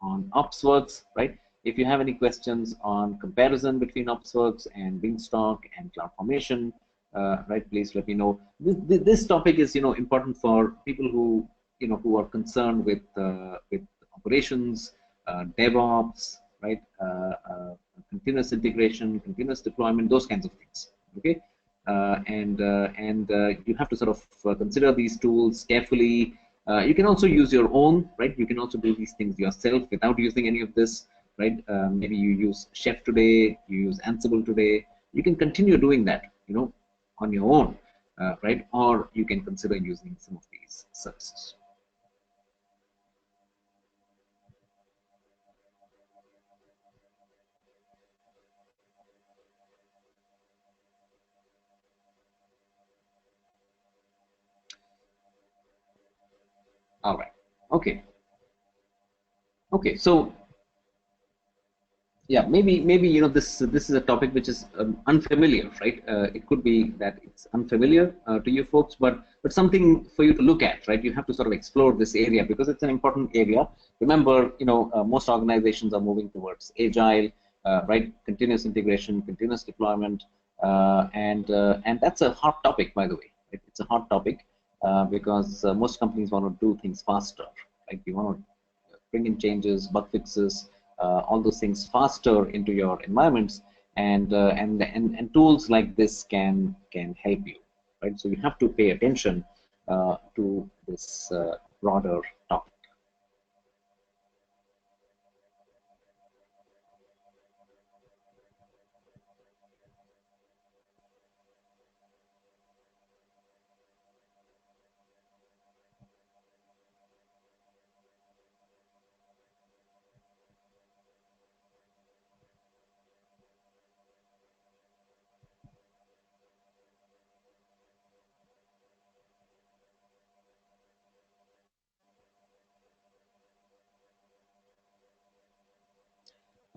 OpsWorks, right? If you have any questions on comparison between OpsWorks and Beanstalk and CloudFormation, right? Please let me know. This topic is important for people who who are concerned with operations, DevOps, right? Continuous integration, continuous deployment, those kinds of things. Okay, and you have to sort of consider these tools carefully. You can also use your own, right? You can also do these things yourself without using any of this, right? Maybe you use Chef today, you use Ansible today. You can continue doing that, on your own, right? Or you can consider using some of these services. All right. Okay. Okay. So yeah, maybe this is a topic which is unfamiliar, right? It could be that it's unfamiliar to you folks, but something for you to look at, right? You have to sort of explore this area because it's an important area. Remember, most organizations are moving towards agile, right? Continuous integration, continuous deployment, and that's a hot topic, by the way. Right? It's a hot topic because most companies want to do things faster, right? You want to bring in changes, bug fixes, all those things faster into your environments, and tools like this can help you, right? So you have to pay attention to this broader topic.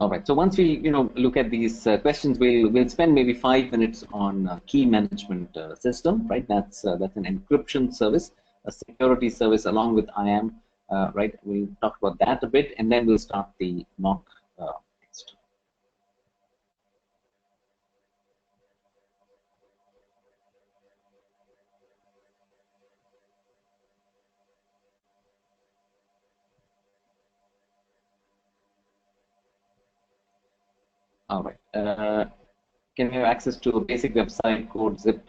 All right. So once we look at these questions, we'll spend maybe 5 minutes on key management system. Right. That's an encryption service, a security service along with IAM. Right. We'll talk about that a bit, and then we'll start the mock next. All right. Can we have access to a basic website code zip?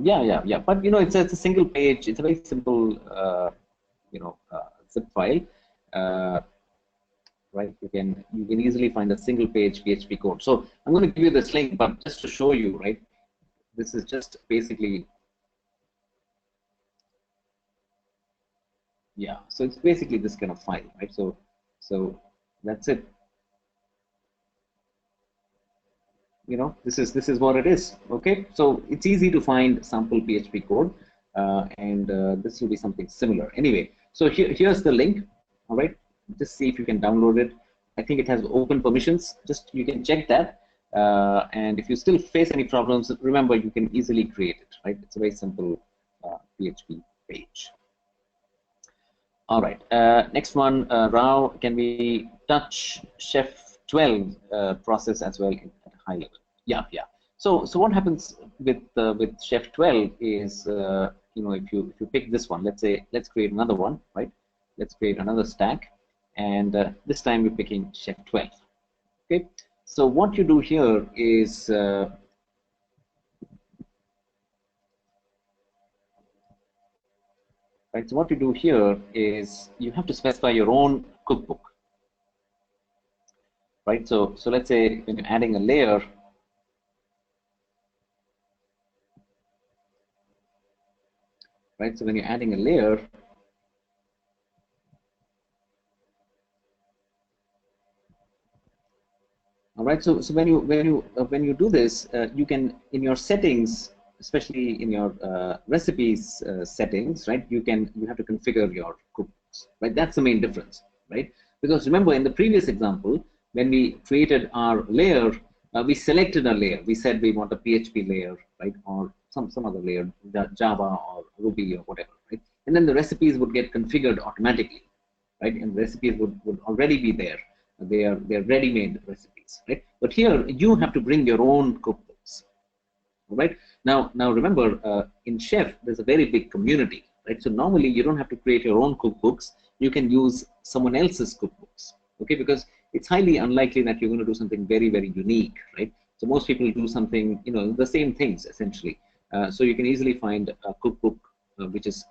Yeah. But it's a single page. It's a very simple zip file. Uh, right? You can easily find a single page PHP code. So I'm going to give you this link, but just to show you, right? This is just basically, yeah. So it's basically this kind of file, right? So that's it. This is what it is. Okay, so it's easy to find sample PHP code, and this will be something similar. Anyway, so here's the link. All right, just see if you can download it. I think it has open permissions. Just you can check that, and if you still face any problems, remember you can easily create it. Right, it's a very simple PHP page. All right, next one, Rao, can we touch Chef 12 process as well at a high level? Yeah. So what happens with Chef 12 is, if you pick this one, let's create another one, right? Let's create another stack, and this time we're picking Chef 12. Okay. So what you do here is right. So what you do here is you have to specify your own cookbook. Right, so let's say when you're adding a layer, right? So when you're adding a layer, all right. So when you do this, you can in your settings, especially in your recipes settings, right? You have to configure your cookbooks, right? That's the main difference, right? Because remember in the previous example, when we created our layer, we selected a layer. We said we want a PHP layer, right, or some other layer, Java or Ruby or whatever, right? And then the recipes would get configured automatically, right? And recipes would already be there. They're ready-made recipes, right? But here you have to bring your own cookbooks, right? Now remember, in Chef there's a very big community, right? So normally you don't have to create your own cookbooks. You can use someone else's cookbooks, okay? Because it's highly unlikely that you're going to do something very, very unique, right? So most people do something, the same things essentially. So you can easily find a cookbook which is,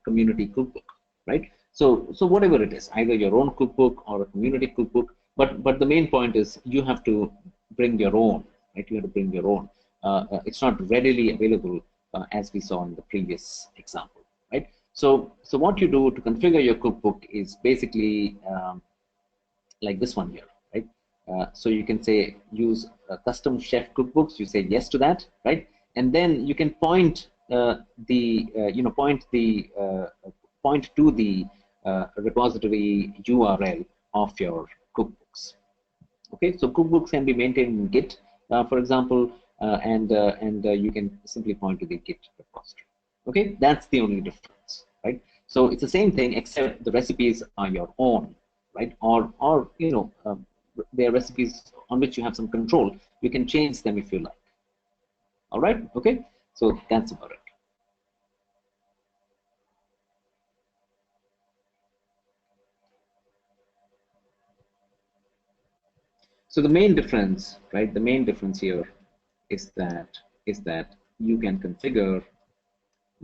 community cookbook, right? So whatever it is, either your own cookbook or a community cookbook, but the main point is you have to bring your own, right? You have to bring your own. It's not readily available as we saw in the previous example, right? So what you do to configure your cookbook is basically like this one here, right? So you can say use custom chef cookbooks. You say yes to that, right? And then you can point point to the repository URL of your cookbooks. Okay, so cookbooks can be maintained in Git, for example, and you can simply point to the Git repository. Okay, that's the only difference, right? So it's the same thing, except the recipes are your own, right? Or they are recipes on which you have some control. You can change them if you like. All right, okay, so that's about it. So the main difference, right? The main difference here is that you can configure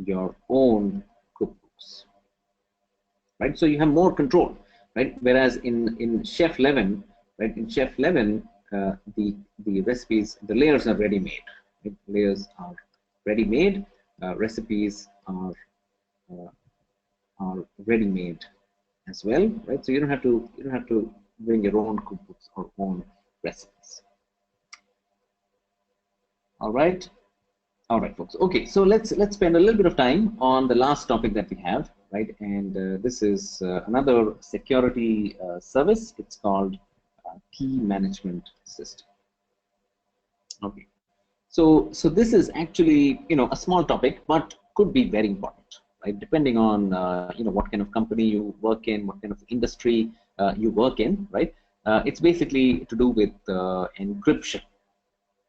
your own cookbooks, right? So you have more control, right? Whereas in Chef 11, right? In Chef 11, the recipes, the layers are ready made. Right? Layers are ready made. Recipes are ready made as well, right? So you don't have to bring your own cookbooks or own recipes. All right. All right, folks. Okay, so let's spend a little bit of time on the last topic that we have, right? And this is another security service. It's called Key Management System. Okay, so this is actually a small topic, but could be very important, right? Depending on what kind of company you work in, what kind of industry you work in, right? It's basically to do with encryption.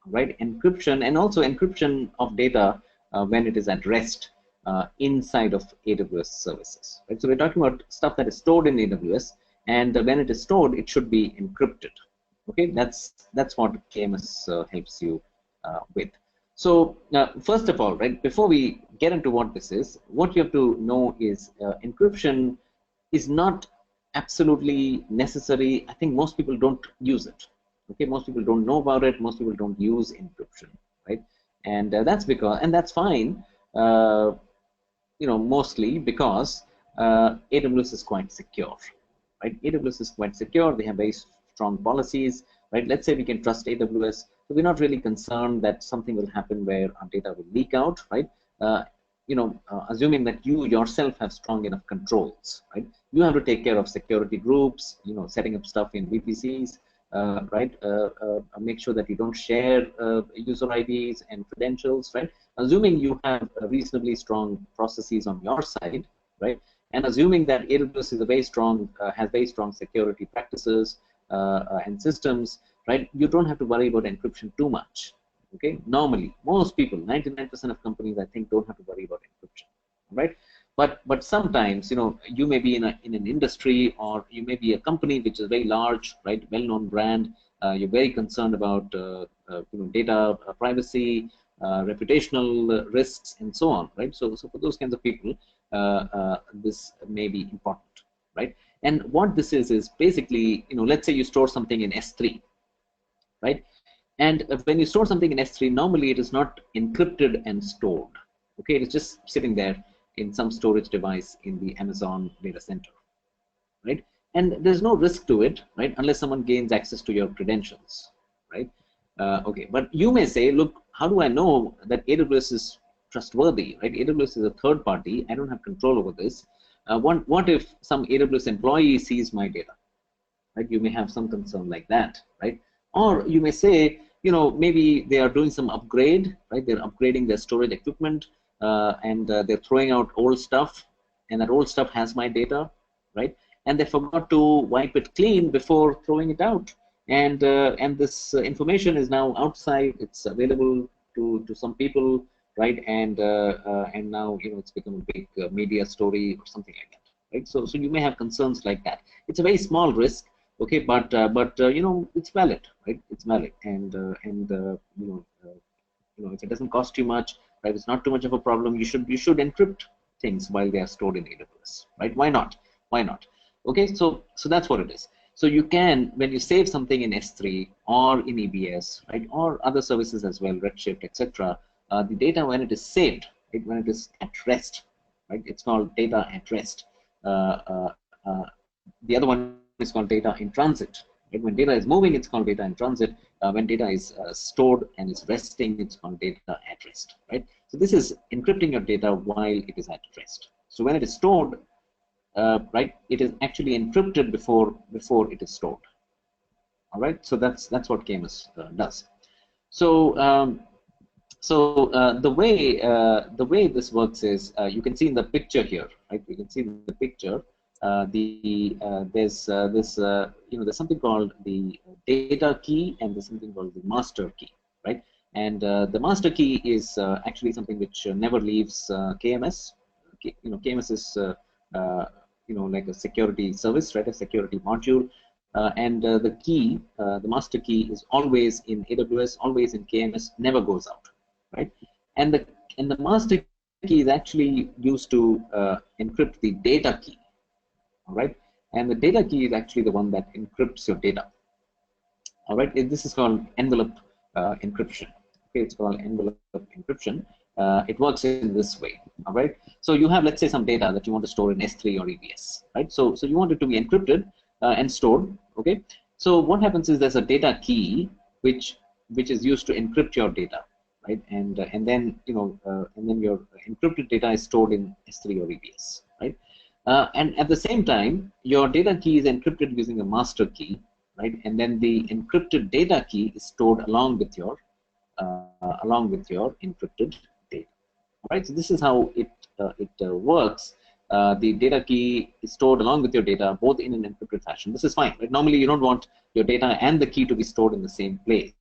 Right, encryption and also encryption of data when it is at rest inside of AWS services. Right, so we're talking about stuff that is stored in AWS, and when it is stored, it should be encrypted. Okay, that's what KMS helps you with. So first of all, right, before we get into what this is, what you have to know is encryption is not absolutely necessary. I think most people don't use it. Okay, most people don't know about it. Most people don't use encryption, right? And that's because, and that's fine. Mostly because AWS is quite secure, right? AWS is quite secure. They have very strong policies, right? Let's say we can trust AWS, so we're not really concerned that something will happen where our data will leak out, right? Assuming that you yourself have strong enough controls, right? You have to take care of security groups, setting up stuff in VPCs, right? Make sure that you don't share user IDs and credentials, right? Assuming you have reasonably strong processes on your side, right? And assuming that AWS is a very strong, has very strong security practices and systems, right? You don't have to worry about encryption too much. Okay, normally most people, 99% of companies, I think, don't have to worry about encryption, right? But sometimes, you may be in an industry, or you may be a company which is very large, right? Well-known brand. You're very concerned about data privacy, reputational risks, and so on, right? So for those kinds of people, this may be important, right? And what this is basically, let's say you store something in S3, right? And when you store something in S3, normally it is not encrypted and stored. Okay, it is just sitting there in some storage device in the Amazon data center, right? And there's no risk to it, right? Unless someone gains access to your credentials, right? Okay, but you may say, look, how do I know that AWS is trustworthy, right? AWS is a third party. I don't have control over this. What if some AWS employee sees my data, right? You may have some concern like that, right? Or you may say, maybe they are doing some upgrade, right? They're upgrading their storage equipment, and they're throwing out old stuff, and that old stuff has my data, right? And they forgot to wipe it clean before throwing it out, and this information is now outside. It's available to some people, right? And now it's become a big media story or something like that, right? So you may have concerns like that. It's a very small risk. Okay, but it's valid, right? It's valid, and if it doesn't cost you much, right? It's not too much of a problem. You should encrypt things while they are stored in AWS, right? Why not? Why not? Okay, so that's what it is. So you can, when you save something in S3 or in EBS, right, or other services as well, Redshift, etc., the data, when it is saved, right, when it is at rest, right? It's called data at rest. The other one is called data in transit, Right? When data is moving, it's called data in transit. When data is stored and is resting, it's called data at rest. Right? So this is encrypting your data while it is at rest. So when it is stored, right, it is actually encrypted before it is stored. All right. So that's what KMS does. So the way this works is you can see in the picture here, right? You can see in the picture there's something called the data key and there's something called the master key, right? And the master key is actually something which never leaves KMS. KMS is like a security service, right? A security module. And the key, the master key, is always in AWS, always in KMS, never goes out, right? And the master key is actually used to encrypt the data key, all right? And the data key is actually the one that encrypts your data, all right? This is called envelope encryption. Okay, it's called envelope encryption. It works in this way, all right? So you have, let's say, some data that you want to store in S3 or EBS, right? So you want it to be encrypted and stored, okay? So what happens is there's a data key which is used to encrypt your data, right? And then and then your encrypted data is stored in S3 or EBS, right? And at the same time, your data key is encrypted using a master key, right? And then the encrypted data key is stored along with your encrypted data. All right, so this is how it works. The data key is stored along with your data, both in an encrypted fashion. This is fine, right? Normally, you don't want your data and the key to be stored in the same place,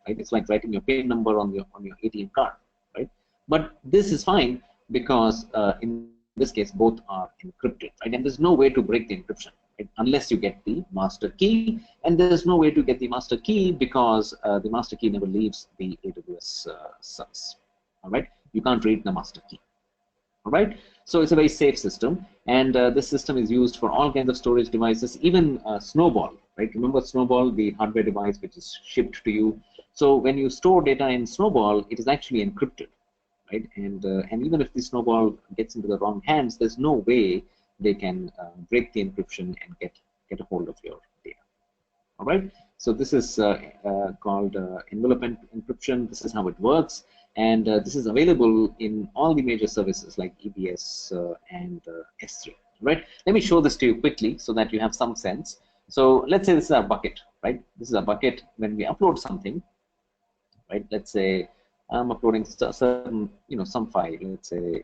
right? It's like writing your PIN number on your ATM card, right? But this is fine because in this case, both are encrypted, right? And there's no way to break the encryption, right? Unless you get the master key, and there's no way to get the master key because the master key never leaves the AWS service. All right, you can't read the master key. All right, so it's a very safe system, and this system is used for all kinds of storage devices, even Snowball, right? Remember Snowball, the hardware device which is shipped to you. So when you store data in Snowball, it is actually encrypted, right? And even if the Snowball gets into the wrong hands, there's no way they can break the encryption and get a hold of your data. All right. So this is called envelope encryption. This is how it works, and this is available in all the major services like EBS and S3. Right. Let me show this to you quickly so that you have some sense. So let's say this is our bucket, right? This is a bucket. When we upload something, right? Let's say I'm uploading certain, some file. Let's say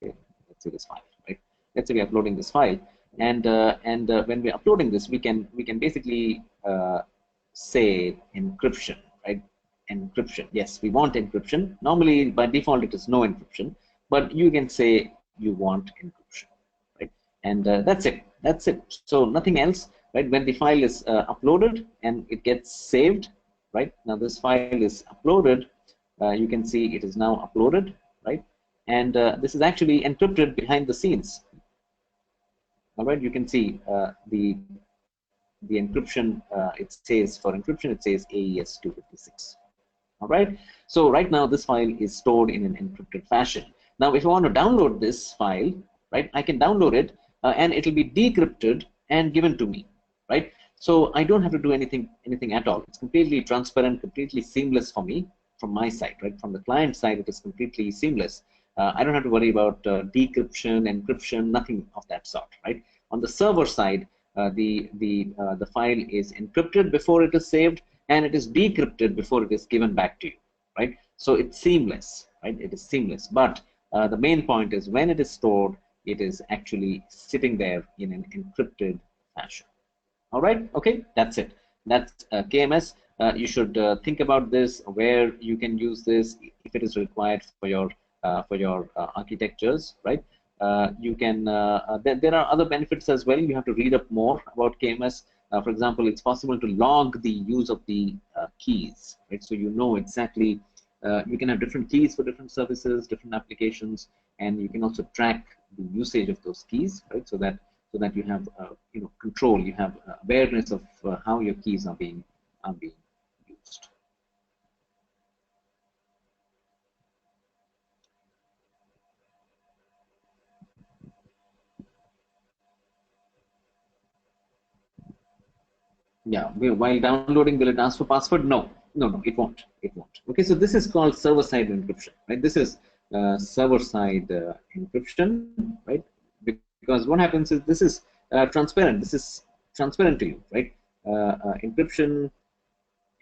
this file, right? Let's say we're uploading this file, and when we're uploading this, we can basically say encryption, right? Encryption. Yes, we want encryption. Normally, by default, it is no encryption, but you can say you want encryption, right? And that's it. That's it. So nothing else, right? When the file is uploaded and it gets saved, right? Now this file is uploaded. You can see it is now uploaded, right? And this is actually encrypted behind the scenes. All right, you can see the encryption. It says for encryption, it says AES 256. All right. So right now this file is stored in an encrypted fashion. Now, if I want to download this file, right, I can download it and it will be decrypted and given to me, right? So I don't have to do anything at all. It's completely transparent, completely seamless for me from my side, right? From the client side, it is completely seamless. I don't have to worry about decryption, encryption, nothing of that sort, right? On the server side, the file is encrypted before it is saved, and it is decrypted before it is given back to you, right? So it's seamless, right? It is seamless. But the main point is when it is stored, it is actually sitting there in an encrypted fashion. All right, okay, that's it. That's KMS. You should think about this, where you can use this if it is required for your architectures, right? You can. There are other benefits as well. You have to read up more about KMS. For example, it's possible to log the use of the keys, right? So you know exactly. You can have different keys for different services, different applications, and you can also track the usage of those keys, right? So that you have control, you have awareness of how your keys are being used. yeah, while downloading, will it ask for password? No, no, no, it won't. It won't. Okay, so this is called server-side encryption, right? This is server-side encryption, right? Because what happens is this is transparent. This is transparent to you, right? Encryption,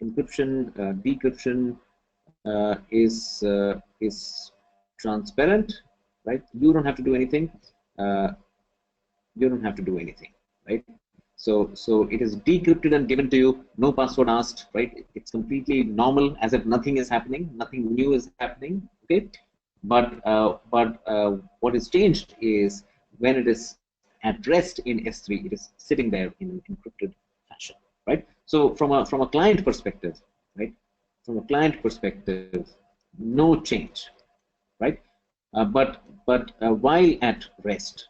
decryption is transparent, right? You don't have to do anything. You don't have to do anything, right? So it is decrypted and given to you, no password asked, right? It's completely normal, as if nothing is happening, nothing new is happening, okay? But what is changed is when it is at rest in S3, it is sitting there in an encrypted fashion, right? So from a client perspective, right? From a client perspective, no change, right? But while at rest,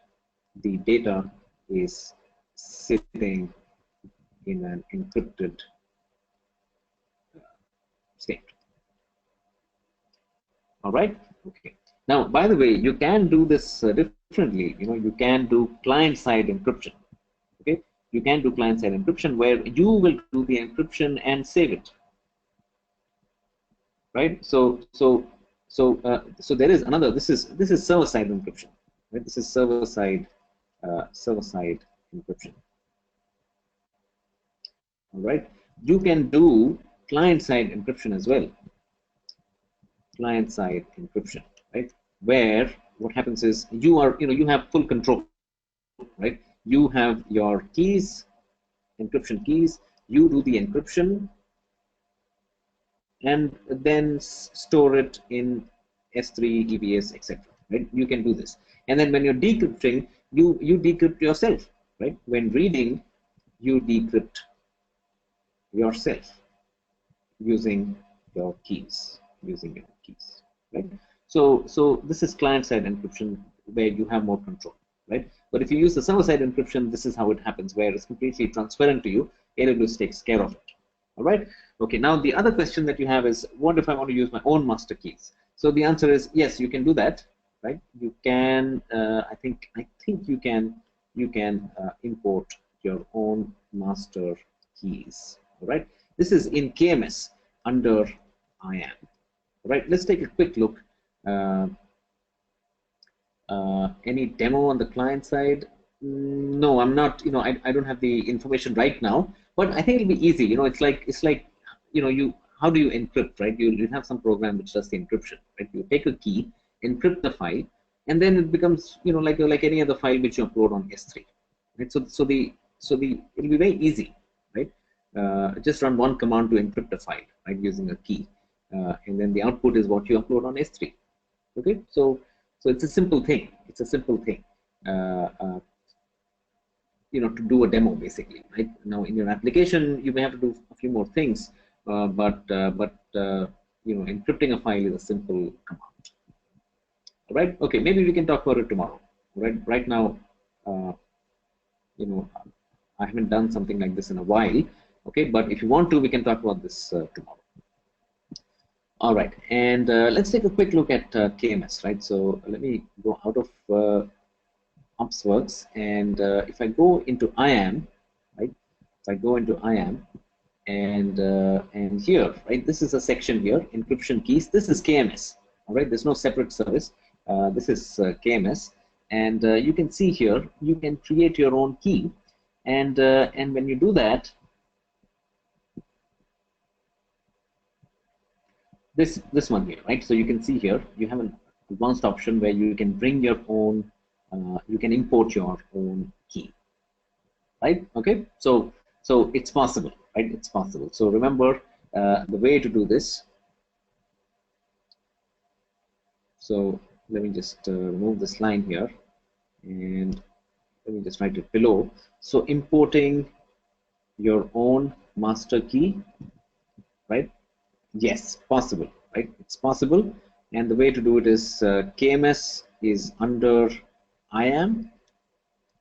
the data is sitting in an encrypted state. All right. Okay. Now, by the way, you can do this differently. You know, you can do client-side encryption. Okay. You can do client-side encryption where you will do the encryption and save it. Right. So there is another. This is server-side encryption. Right. This is server-side encryption. All right. You can do client-side encryption as well. Client-side encryption, right? Where what happens is you have full control, right? You have your keys, encryption keys. You do the encryption and then store it in S3, EBS, etc. Right? You can do this, and then when you're decrypting, you decrypt yourself, right? When reading, you decrypt yourself using your keys, right? So this is client-side encryption where you have more control, right? But if you use the server-side encryption, this is how it happens, where it's completely transparent to you. AWS takes care of it. All right. Okay. Now the other question that you have is, what if I want to use my own master keys? So the answer is yes, you can do that, right? You can. I think you can import your own master keys. All right. This is in KMS under IAM. Right, let's take a quick look. Any demo on the client side? No, I'm not. I don't have the information right now. But I think it'll be easy. It's like how do you encrypt, right? You have some program which does the encryption, right? You take a key, encrypt the file, and then it becomes like any other file which you upload on S3, right? So it'll be very easy, right? Just run one command to encrypt a file, right, using a key. And then the output is what you upload on S3. Okay, so it's a simple thing. It's a simple thing. To do a demo basically, right? Now in your application, you may have to do a few more things, but encrypting a file is a simple command. All right. Okay, maybe we can talk about it tomorrow. Right. Right now, I haven't done something like this in a while. Okay, but if you want to, we can talk about this tomorrow. All right, and let's take a quick look at KMS, right? So let me go out of OpsWorks, and if I go into IAM, right? If I go into IAM, and here, right? This is a section here, encryption keys. This is KMS. All right, there's no separate service. This is KMS, and you can see here you can create your own key, and when you do that, this one here, right? So you can see here you have an advanced option where you can bring your own, you can import your own key, right? Okay, so it's possible, right? It's possible. So remember the way to do this. So let me just remove this line here, and let me just write it below. So importing your own master key, right? Yes, possible, right? It's possible, and the way to do it is KMS is under IAM,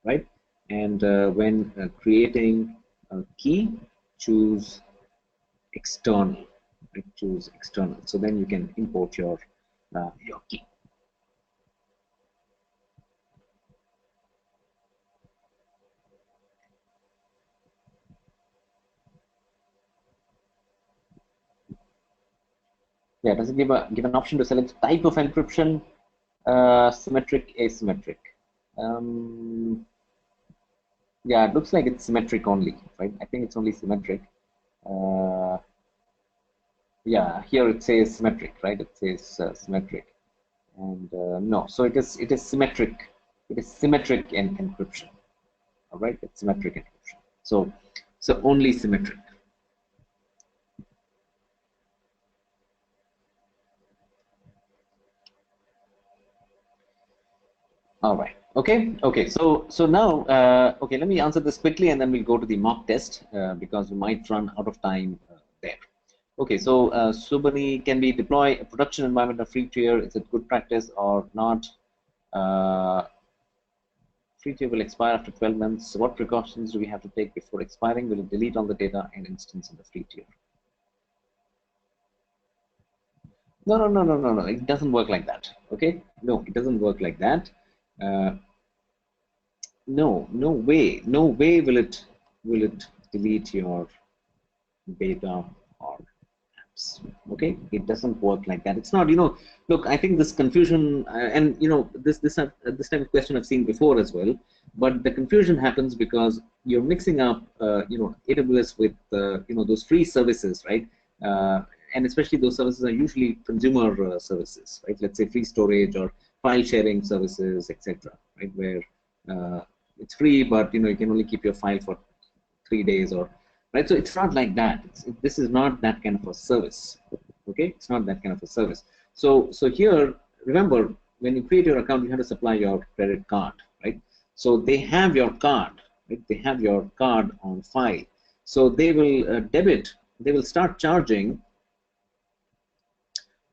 right? And when creating a key, choose external, right? Choose external. So then you can import your key. Yeah, does it give an option to select type of encryption? Symmetric, asymmetric. Yeah, it looks like it's symmetric only, right? I think it's only symmetric. Yeah, here it says symmetric, right? It says symmetric, and no, so it is symmetric. It is symmetric encryption. All right, it's symmetric encryption. So only symmetric. All right. Okay. Okay. So now, okay, let me answer this quickly, and then we'll go to the mock test because we might run out of time there. Okay. So Subani, can we deploy a production environment of free tier? Is it good practice or not? Free tier will expire after 12 months. What precautions do we have to take before expiring? Will it delete all the data and instance in the free tier? No, no, no, no, no, no. It doesn't work like that. Okay. No, it doesn't work like that. Uh, No, no way will it delete your data or apps. Okay, it doesn't work like that. It's not. Look, I think this confusion and this type of question I've seen before as well. But the confusion happens because you're mixing up AWS with those free services, right? And especially those services are usually consumer services, right? Let's say free storage or file sharing services, etc. Right, where uh, it's free, but you can only keep your file for 3 days or right. So it's not like that. This is not that kind of a service. Okay, it's not that kind of a service. So here, remember, when you create your account, you have to supply your credit card, right? So they have your card, right? They have your card on file. So they will debit. They will start charging,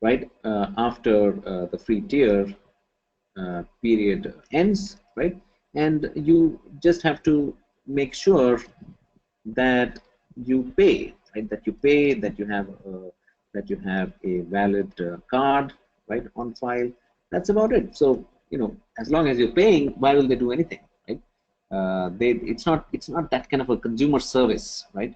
right, after the free tier period ends, right? And you just have to make sure that you pay, right? That you have a valid card, right, on file. That's about it. So as long as you're paying, why will they do anything, right? It's not that kind of a consumer service, right?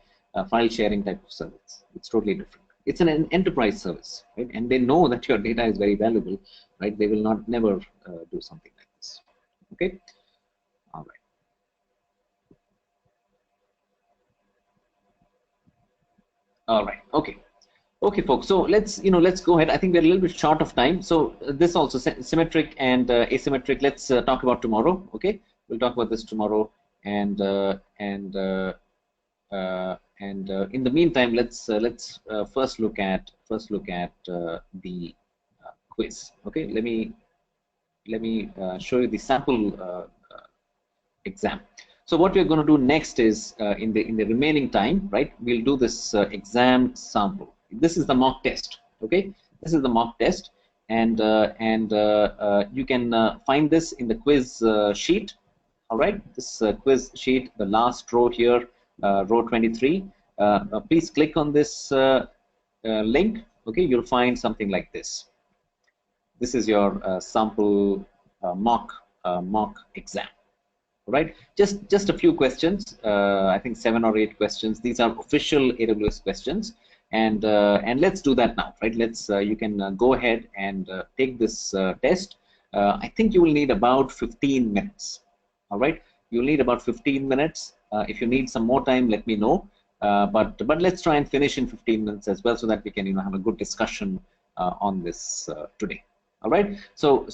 File sharing type of service. It's totally different. It's an enterprise service, right? And they know that your data is very valuable, right? They will never do something like this. Okay. All right. All right. Okay. Okay, folks. So let's go ahead. I think we're a little bit short of time. So this also symmetric and asymmetric. Let's talk about tomorrow. Okay, we'll talk about this tomorrow. And in the meantime, let's first look at the quiz. Okay, let me show you the sample exam. So what we're going to do next is in the remaining time, right? We'll do this exam sample. This is the mock test. Okay, this is the mock test, and you can find this in the quiz sheet. All right, this quiz sheet, the last row here, row 23. Please click on this link. Okay, you'll find something like this. This is your sample mock exam. Right, just a few questions. I think 7 or 8 questions. These are official AWS questions, and let's do that now. Right, let's you can go ahead and take this test. I think you will need about 15 minutes. All right, you'll need about 15 minutes. If you need some more time, let me know. But let's try and finish in 15 minutes as well, so that we can have a good discussion on this today. All right. So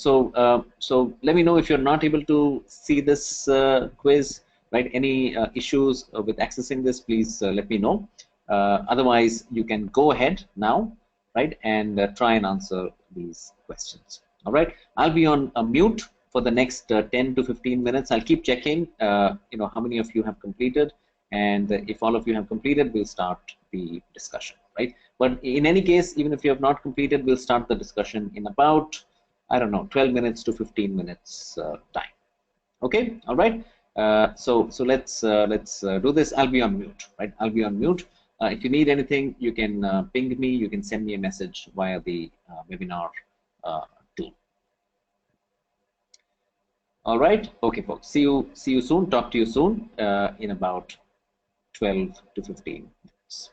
let me know if you're not able to see this quiz. Right. Any issues with accessing this? Please let me know. Otherwise, you can go ahead now, right, and try and answer these questions. All right. I'll be on mute for the next 10 to 15 minutes. I'll keep checking. How many of you have completed, and if all of you have completed, we'll start the discussion. Right. But in any case, even if you have not completed, we'll start the discussion in about, I don't know, 12 minutes to 15 minutes time. Okay, all right. So let's do this. I'll be on mute, right? I'll be on mute. If you need anything, you can ping me. You can send me a message via the webinar tool. All right. Okay, folks. See you soon. Talk to you soon in about 12 to 15 minutes.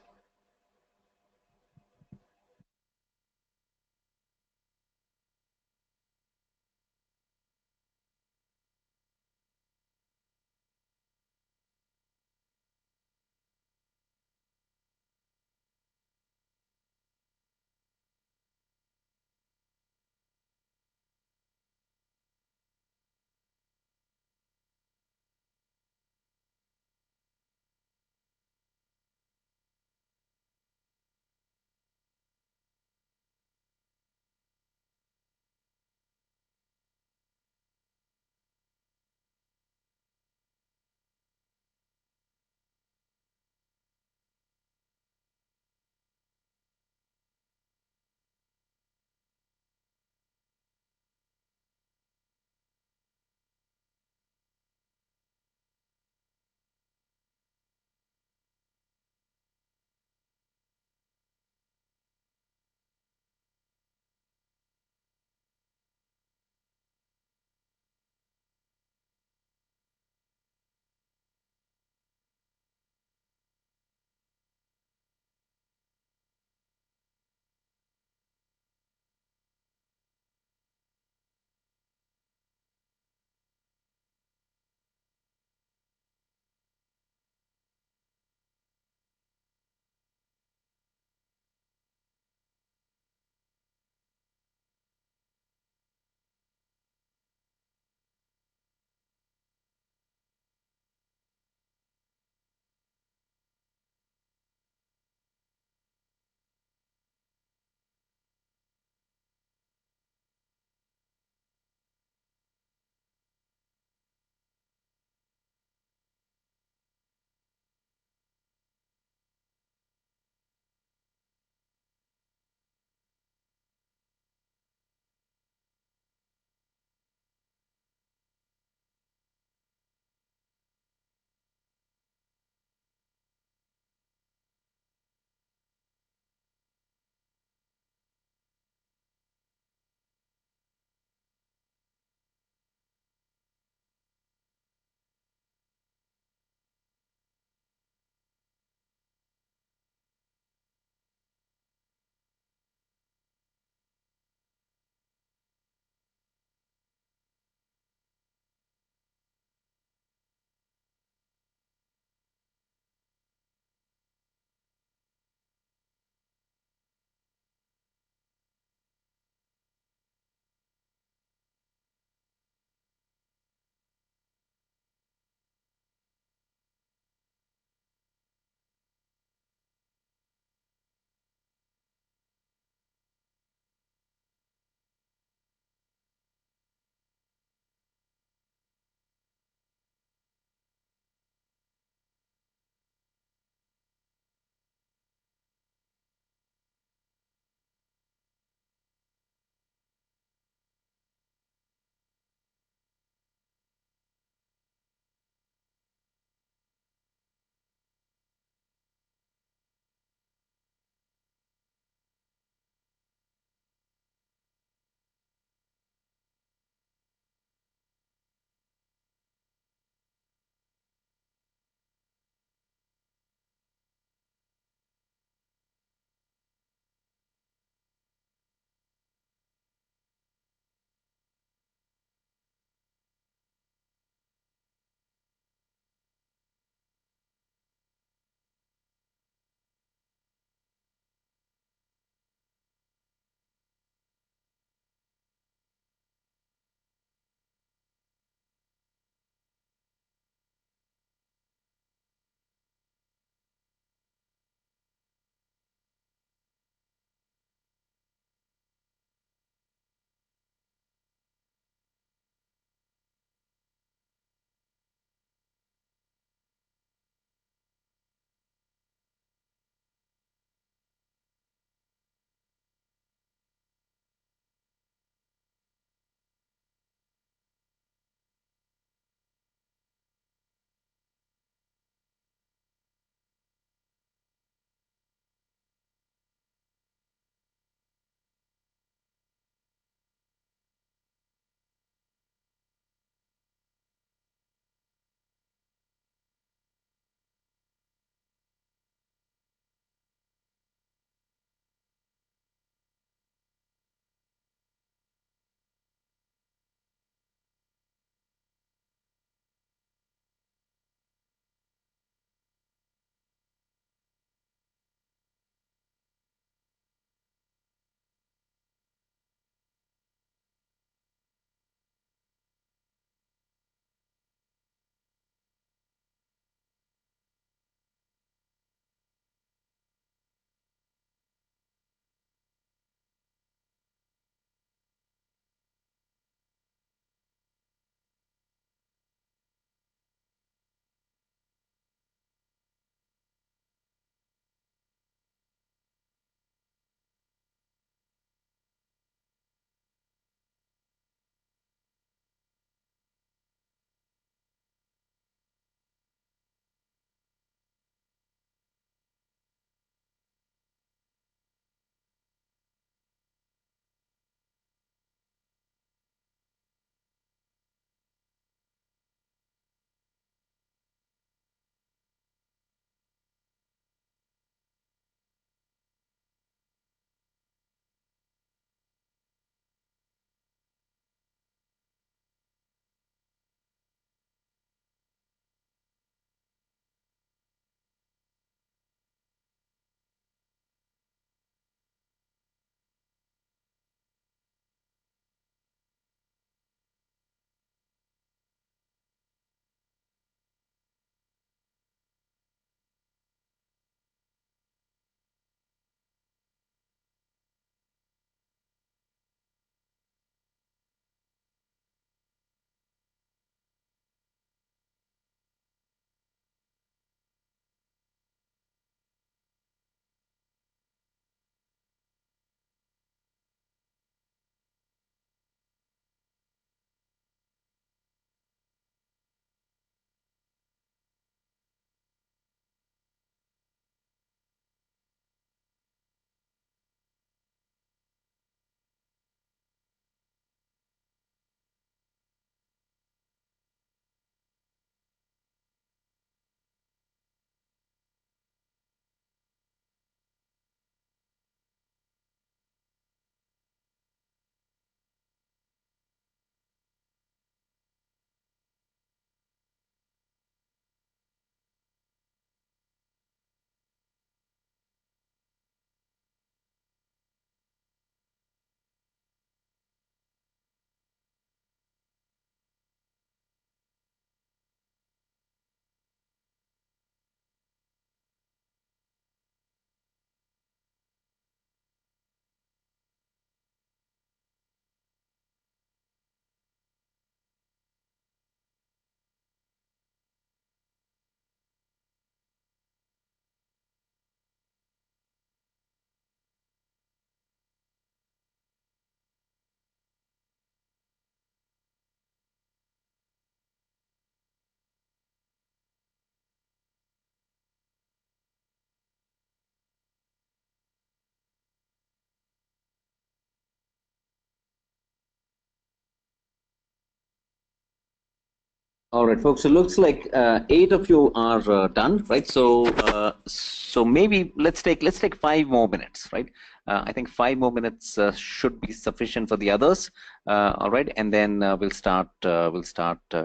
All right, folks. So it looks like 8 of you are done, right? So maybe let's take 5 more minutes, right? I think 5 more minutes should be sufficient for the others. All right, and then we'll start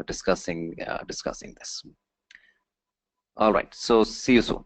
discussing this. All right. So see you soon.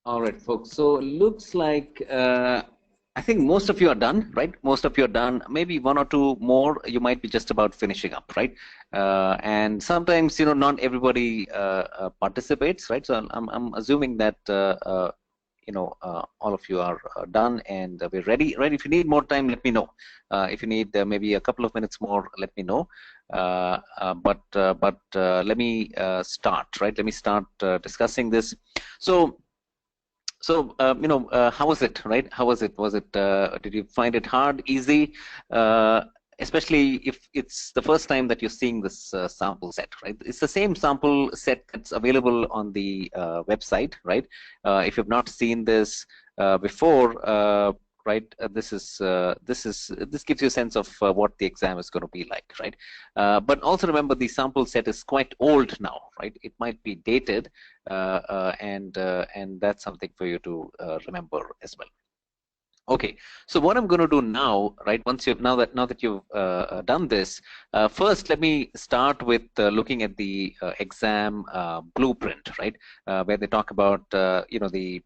All right, folks. So looks like I think most of you are done, right? Most of you are done. Maybe one or two more. You might be just about finishing up, right? And sometimes, not everybody participates, right? So I'm assuming that all of you are done and we're ready. Right? If you need more time, let me know. If you need maybe a couple of minutes more, let me know. But let me start. Right? Let me start discussing this. So, how was it, right? How was it? Did you find it hard, easy? Especially if it's the first time that you're seeing this sample set, right? It's the same sample set that's available on the website, right? If you've not seen this before, right, this gives you a sense of what the exam is going to be like, right? But also remember the sample set is quite old now, right? It might be dated, and that's something for you to remember as well. Okay, so what I'm going to do now, right? Now that you've done this, first let me start with looking at the exam blueprint, right? Where they talk about the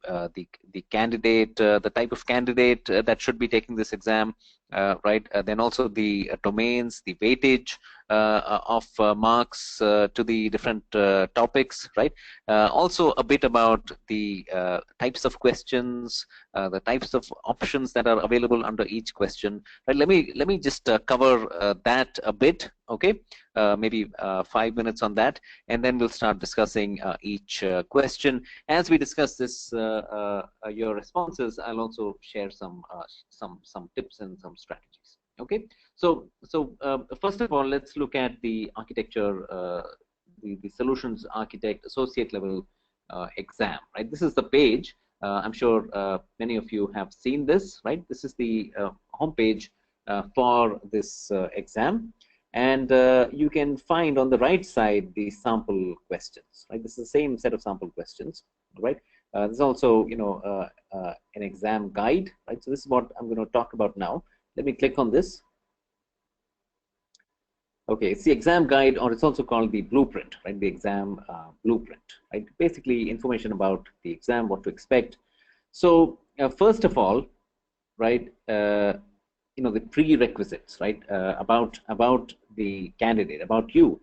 candidate, the type of candidate that should be taking this exam, right? Then also the domains, the weightage, of marks to the different topics, right? Also a bit about the types of questions, the types of options that are available under each question. Right? Let me just cover that a bit, okay? Maybe 5 minutes on that, and then we'll start discussing each question. As we discuss this, your responses, I'll also share some tips and some strategies. Okay, so first of all, let's look at the architecture, the solutions architect associate level exam. Right, this is the page. I'm sure many of you have seen this. Right, this is the home page for this exam. And you can find on the right side the sample questions. Right, this is the same set of sample questions. Right, there's also an exam guide. Right, so this is what I'm going to talk about now. Let me click on this. Okay, it's the exam guide, or it's also called the blueprint. Right, the exam blueprint. Right, basically information about the exam, what to expect. So first of all, right. The prerequisites, right, about the candidate, about you,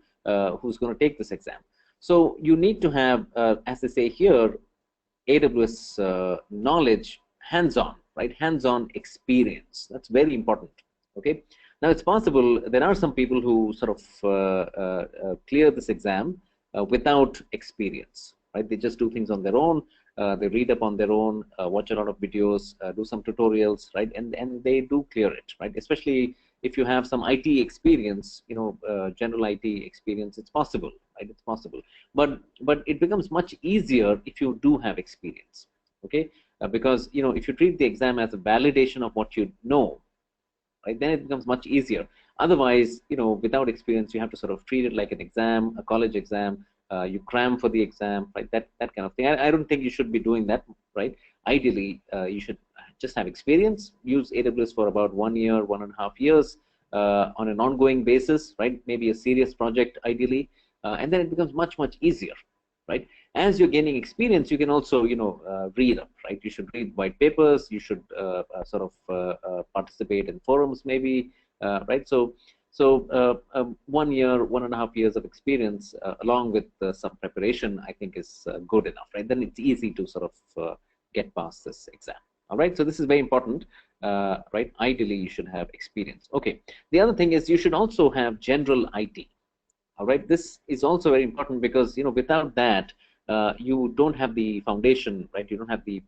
who's going to take this exam. So you need to have, as they say here, AWS knowledge, hands-on, right, hands-on experience. That's very important. Okay. Now it's possible there are some people who sort of clear this exam without experience, right? They just do things on their own. They read up on their own, watch a lot of videos, do some tutorials, right? And they do clear it, right? Especially if you have some IT experience, general IT experience, it's possible, right? It's possible. But it becomes much easier if you do have experience, okay? Because if you treat the exam as a validation of what you know, right, then it becomes much easier. Otherwise, without experience, you have to sort of treat it like an exam, a college exam. You cram for the exam, right? That kind of thing. I don't think you should be doing that, right? Ideally, you should just have experience. Use AWS for about 1 year, 1.5 years on an ongoing basis, right? Maybe a serious project, ideally, and then it becomes much easier, right? As you're gaining experience, you can also read up, right? You should read white papers. You should sort of participate in forums, maybe, right? So 1 year, 1.5 years of experience, along with some preparation, I think is good enough, right? Then it's easy to sort of get past this exam. All right, so this is very important, right? Ideally, you should have experience. Okay, the other thing is you should also have general IT. All right, this is also very important because without that, you don't have the foundation, right? You don't have the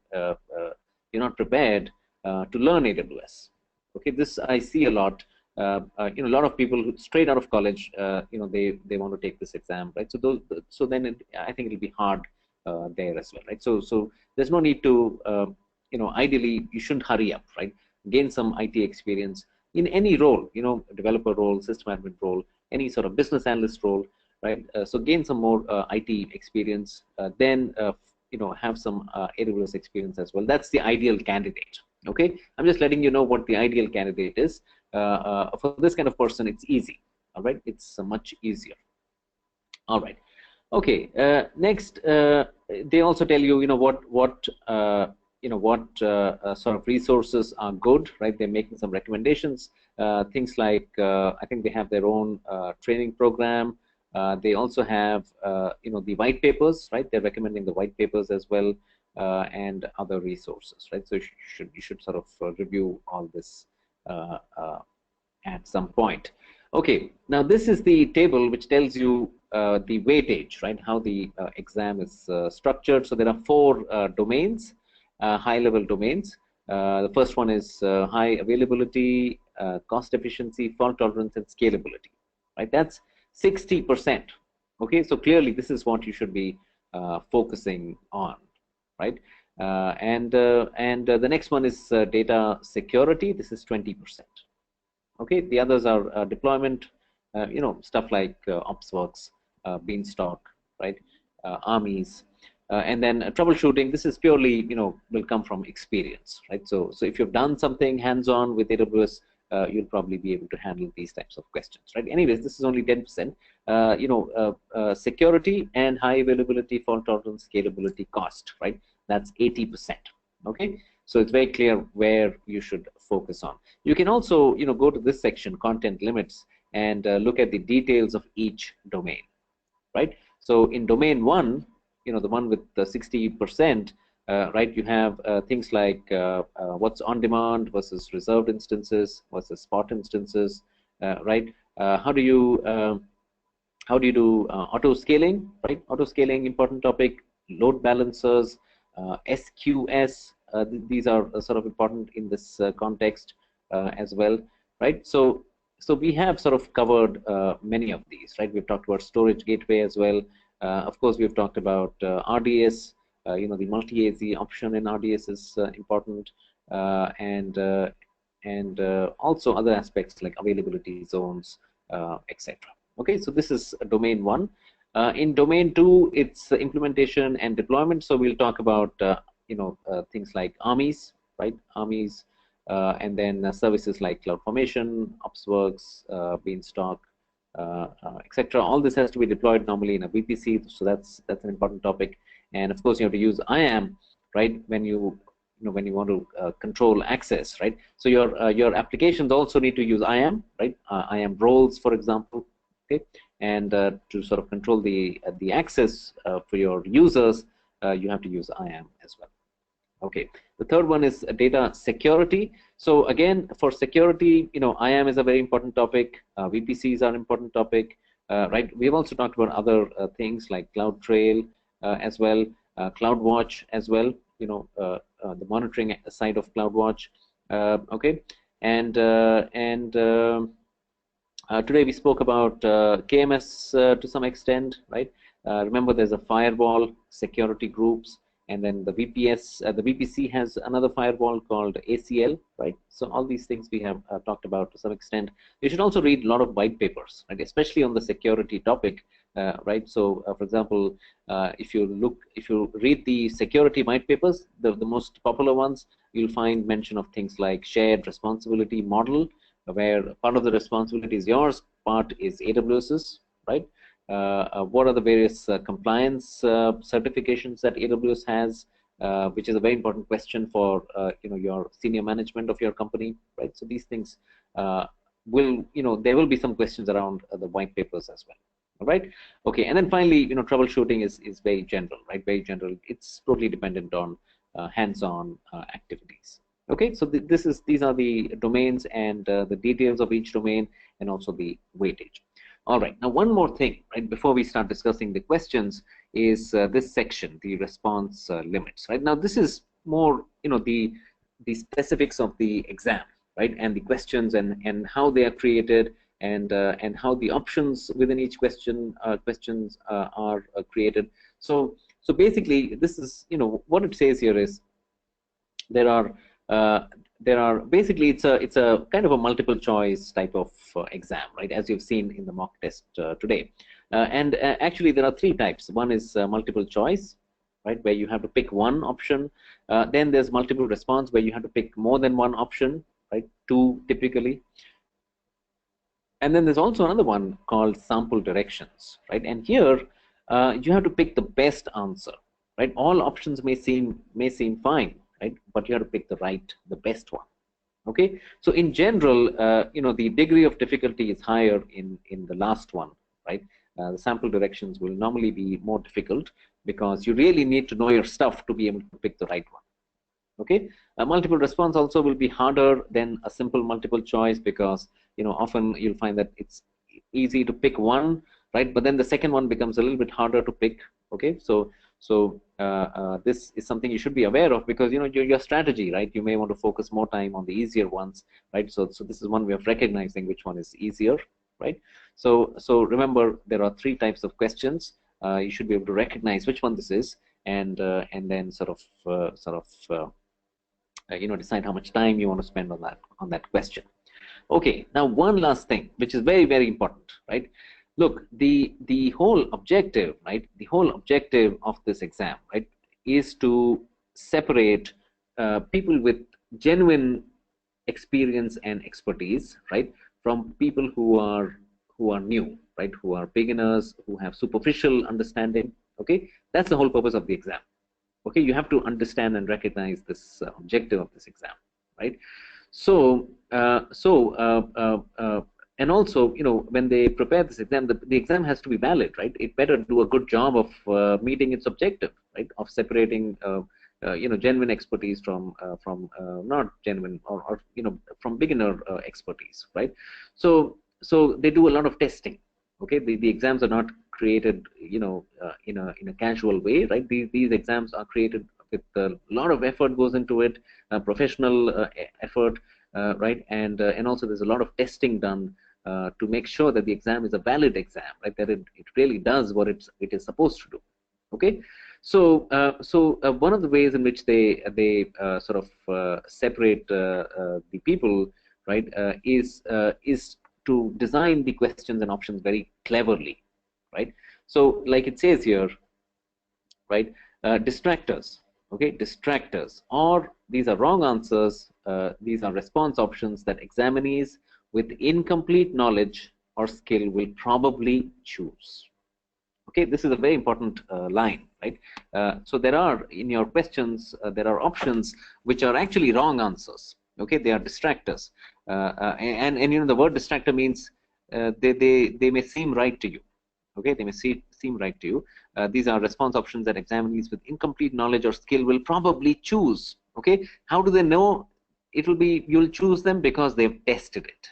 you're not prepared to learn AWS. Okay, this I see a lot. A lot of people who straight out of college, they want to take this exam, right? So then I think it'll be hard there as well, right? So there's no need to, ideally you shouldn't hurry up, right? Gain some IT experience in any role, developer role, system admin role, any sort of business analyst role, right? So gain some more IT experience, then have some AWS experience as well. That's the ideal candidate. Okay, I'm just letting you know what the ideal candidate is. For this kind of person, it's easy. All right, it's much easier. All right. Okay. Next, they also tell you, what sort of resources are good, right? They're making some recommendations. Things like I think they have their own training program. They also have the white papers, right? They're recommending the white papers as well, and other resources, right? So you should sort of review all this at some point. Okay, now this is the table which tells you the weightage, right? How the exam is structured. So there are 4 domains, high-level domains. The first one is high availability, cost efficiency, fault tolerance, and scalability, right? That's 60%. Okay, so clearly this is what you should be focusing on, right? And the next one is data security. This is 20%. Okay, the others are deployment, stuff like OpsWorks, Beanstalk, right? Armies, and then troubleshooting. This is purely, will come from experience, right? So if you've done something hands-on with AWS, you'll probably be able to handle these types of questions, right? Anyways, this is only 10%. Security and high availability, fault tolerance, scalability, cost, right? That's 80%. Okay, so it's very clear where you should focus on. You can also, go to this section, content limits, and look at the details of each domain, right? So in domain 1, the one with the 60%, right, you have things like what's on demand versus reserved instances versus spot instances, right? How do you do auto scaling, right? Auto scaling, important topic. Load balancers, SQS, these are sort of important in this context as well, right? So we have sort of covered many of these, right? We've talked about storage gateway as well. Of course, we've talked about RDS. The multi-AZ option in RDS is important, and also other aspects like availability zones, etc. Okay, so this is domain 1. In domain 2, it's implementation and deployment. So we'll talk about things like armies, right? Armies, and then services like CloudFormation, OpsWorks, Beanstalk, etc. All this has to be deployed normally in a VPC, so that's an important topic. And of course, you have to use IAM, right? When you want to control access, right? So your applications also need to use IAM, right? IAM roles, for example, okay? And to sort of control the access for your users, you have to use IAM as well. Okay, the third one is data security. So again, for security, IAM is a very important topic. VPCs are an important topic, right? We've also talked about other things like CloudTrail as well, CloudWatch as well. The monitoring side of CloudWatch. Okay, and today we spoke about KMS to some extent, right? Remember, there's a firewall, security groups, and then the VPC has another firewall called ACL, right? So all these things we have talked about to some extent. You should also read a lot of white papers, right? Especially on the security topic, right? So, for example, if you read the security white papers, the most popular ones, you'll find mention of things like shared responsibility model, where part of the responsibility is yours, part is AWS's, right? What are the various compliance certifications that AWS has, which is a very important question for your senior management of your company, right? So these things there will be some questions around the white papers as well. All right. Okay. And then finally, troubleshooting is very general, right? Very general. It's totally dependent on hands-on activities. Okay. So these are the domains and the details of each domain, and also the weightage. All right. Now, one more thing, right, before we start discussing the questions, is this section, the response limits. Right now, this is more, the specifics of the exam, right, and the questions and how they are created, and how the options within each questions are created. So basically, this is, what it says here is there are basically it's a kind of a multiple choice type of exam, right, as you've seen in the mock test today. And actually there are three types. One is multiple choice, right, where you have to pick one option. Then there's multiple response, where you have to pick more than one option, right, two typically. And then there's also another one called sample directions, right? And here you have to pick the best answer, right? All options may seem fine, right? But you have to pick the best one. Okay. So in general, the degree of difficulty is higher in the last one, right? The sample directions will normally be more difficult, because you really need to know your stuff to be able to pick the right one. Okay. Multiple response also will be harder than a simple multiple choice, because often you'll find that it's easy to pick one, right? But then the second one becomes a little bit harder to pick. Okay. So this is something you should be aware of, because your strategy, right? You may want to focus more time on the easier ones, right? So this is one way of recognizing which one is easier, right? So remember, there are three types of questions. You should be able to recognize which one this is, and then sort of decide how much time you want to spend on that question. Okay. Now, one last thing, which is very, very important, right? Look, the whole objective, right? The whole objective of this exam, right, is to separate people with genuine experience and expertise, right, from people who are new, right, who are beginners, who have superficial understanding. Okay, that's the whole purpose of the exam. Okay, you have to understand and recognize this objective of this exam, right? So and also, when they prepare this exam, the exam has to be valid, right? It better do a good job of meeting its objective, right? Of separating, genuine expertise from not genuine, or from beginner expertise, right? So they do a lot of testing. Okay, the exams are not created, in a casual way, right? These exams are created with a lot of effort goes into it, professional effort, right? And also there's a lot of testing done to make sure that the exam is a valid exam, right? That it really does what it is supposed to do. Okay, so one of the ways in which they sort of separate the people, right, is to design the questions and options very cleverly, right? So like it says here, right, distractors. Okay, distractors, or these are wrong answers. These are response options that examinees with incomplete knowledge or skill will probably choose. Okay, this is a very important line, right? So there are, in your questions, there are options which are actually wrong answers. Okay, they are distractors, and the word distractor means they may seem right to you. Okay, they may seem right to you. These are response options that examinees with incomplete knowledge or skill will probably choose. Okay, how do they know it will be? You'll choose them because they've tested it,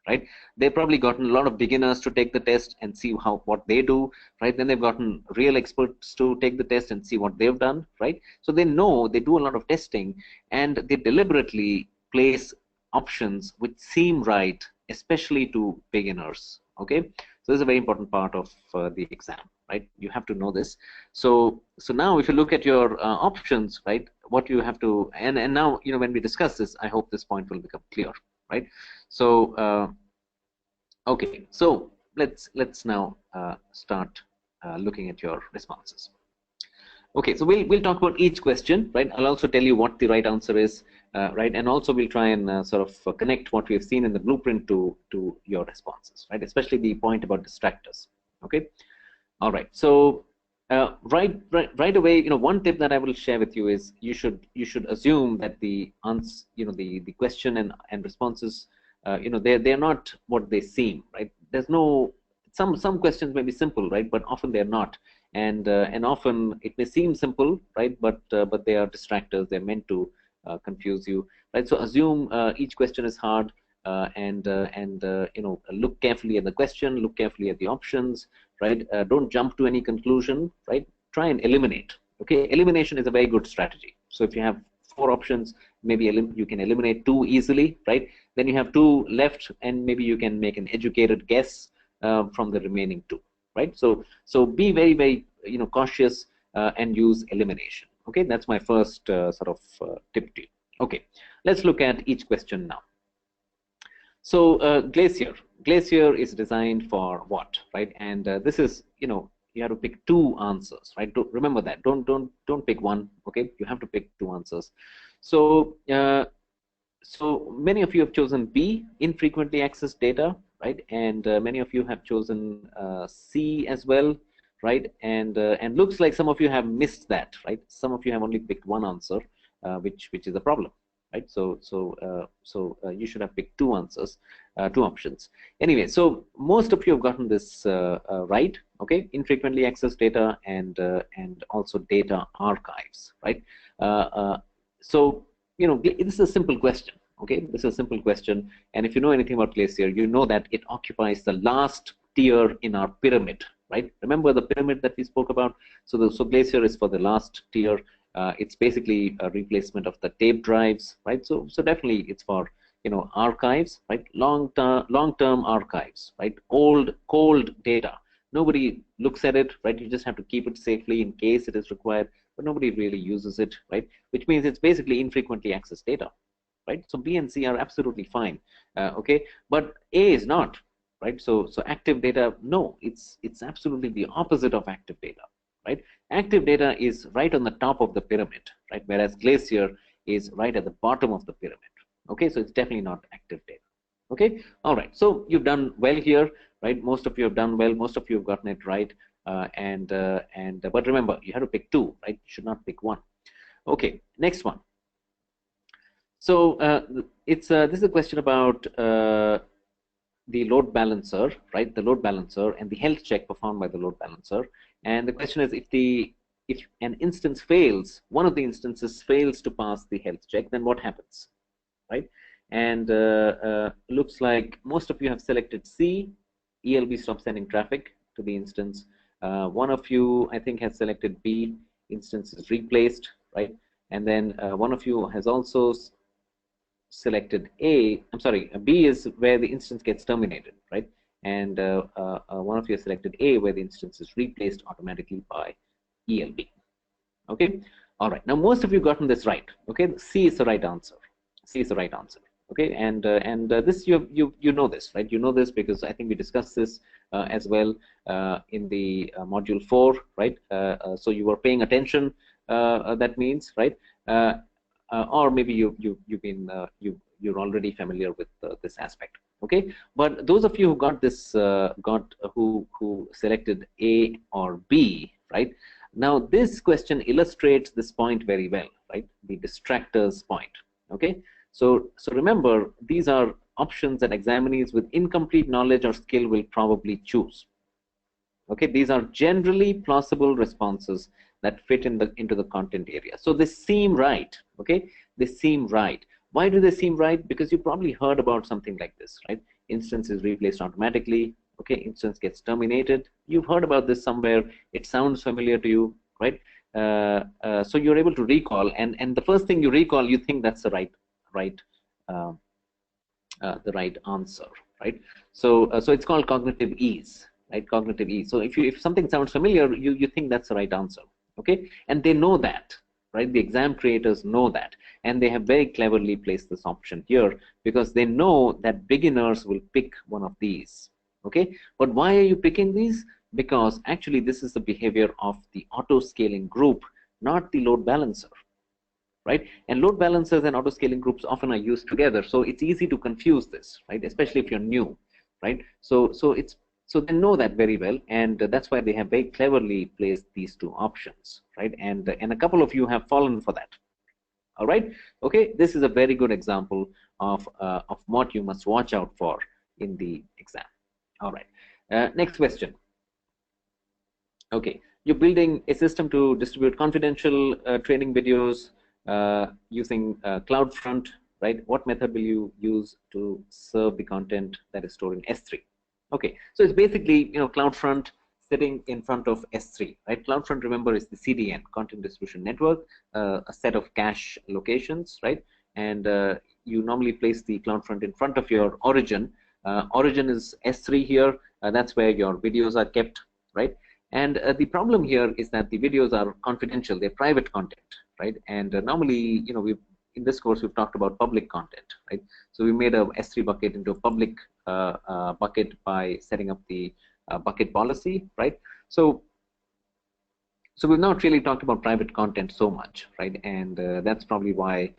right? They've probably gotten a lot of beginners to take the test and see what they do, right? Then they've gotten real experts to take the test and see what they've done, right? So they know, they do a lot of testing, and they deliberately place options which seem right, especially to beginners. Okay, so this is a very important part of the exam, right? You have to know this. So now if you look at your options, right, what you have to, and now, when we discuss this, I hope this point will become clear, right? So okay, so let's now start looking at your responses. Okay, so we'll talk about each question, right? I'll also tell you what the right answer is, right? And also we'll try and sort of connect what we've seen in the blueprint to your responses, right? Especially the point about distractors. Okay, all right. So right away, one tip that I will share with you is you should assume that the answer, the question and responses, they're not what they seem, right? There's no, some questions may be simple, right? But often they're not. And often it may seem simple, right? But they are distractors. They're meant to confuse you, right? So assume each question is hard, and look carefully at the question, look carefully at the options, right? Don't jump to any conclusion, right? Try and eliminate. Okay, elimination is a very good strategy. So if you have 4 options, maybe you can eliminate 2 easily, right? Then you have 2 left, and maybe you can make an educated guess from the remaining 2. Right, so be very, very cautious and use elimination. Okay, that's my first sort of tip to you. Okay, let's look at each question now. So glacier is designed for what, right? And this is, you have to pick 2 answers, right? Remember that. Don't pick one. Okay, you have to pick 2 answers. So so many of you have chosen B, infrequently accessed data, right? And many of you have chosen C as well, right? And looks like some of you have missed that, right? Some of you have only picked 1 answer, which is a problem, right? So you should have picked 2 answers, 2 options. Anyway, so most of you have gotten this right, okay? Infrequently accessed data and also data archives, right? So this is a simple question. Okay, this is a simple question, and if you know anything about Glacier, you know that it occupies the last tier in our pyramid, right? Remember the pyramid that we spoke about? So Glacier is for the last tier. It's basically a replacement of the tape drives, right? So definitely it's for archives, right? Long-term archives, right? Old, cold data. Nobody looks at it, right? You just have to keep it safely in case it is required, but nobody really uses it, right? Which means it's basically infrequently accessed data, right? So B and C are absolutely fine, okay? But A is not, right? So active data, no, it's absolutely the opposite of active data, right? Active data is right on the top of the pyramid, right? Whereas Glacier is right at the bottom of the pyramid. Okay, so it's definitely not active data. Okay, all right. So you've done well here, right? Most of you have done well. Most of you have gotten it right. But remember, you have to pick 2, right? You should not pick 1. Okay, next one. So this is a question about the load balancer, right? The load balancer and the health check performed by the load balancer. And the question is, if an instance fails, one of the instances fails to pass the health check, then what happens, right? And looks like most of you have selected C, ELB stop sending traffic to the instance. One of you, I think, has selected B, instance is replaced, right? And then one of you has also selected A, I'm sorry, B is where the instance gets terminated, right? And one of you has selected A, where the instance is replaced automatically by ELB. Okay, all right. Now most of you gotten this right. Okay, C is the right answer. C is the right answer. Okay, and this you know this, right? You know this because I think we discussed this as well in the module 4, right? So you were paying attention. That means, right? Or maybe you're already familiar with this aspect. Okay, but those of you who got this, who selected A or B, right? Now this question illustrates this point very well, right? The distractors point. Okay, so remember, these are options that examinees with incomplete knowledge or skill will probably choose. Okay, these are generally plausible responses that fit into the content area. So they seem right. Okay, they seem right. Why do they seem right? Because you probably heard about something like this, right? Instance is replaced automatically. Okay, instance gets terminated. You've heard about this somewhere. It sounds familiar to you, right? So you're able to recall, and the first thing you recall, you think that's the right answer, right? So it's called cognitive ease, right? Cognitive ease. So if something sounds familiar, you think that's the right answer, okay? And they know that, right? The exam creators know that, and they have very cleverly placed this option here because they know that beginners will pick one of these, okay? But why are you picking these? Because actually this is the behavior of the auto scaling group, not the load balancer, right? And load balancers and auto scaling groups often are used together, so it's easy to confuse this, right? Especially if you're new, right? So they know that very well, and that's why they have very cleverly placed these two options, right? And a couple of you have fallen for that. All right, okay, this is a very good example of what you must watch out for in the exam. All right, next question. Okay, you're building a system to distribute confidential training videos using CloudFront, right? What method will you use to serve the content that is stored in S3? Okay, so it's basically, CloudFront sitting in front of S3, right? CloudFront, remember, is the CDN, Content Distribution Network, a set of cache locations, right? And you normally place the CloudFront in front of your origin. Origin is S3 here. That's where your videos are kept, right? And the problem here is that the videos are confidential, they're private content, right? And normally, in this course, we've talked about public content, right? So we made a S3 bucket into a public bucket by setting up the bucket policy, right? So we've not really talked about private content so much, right? And that's probably why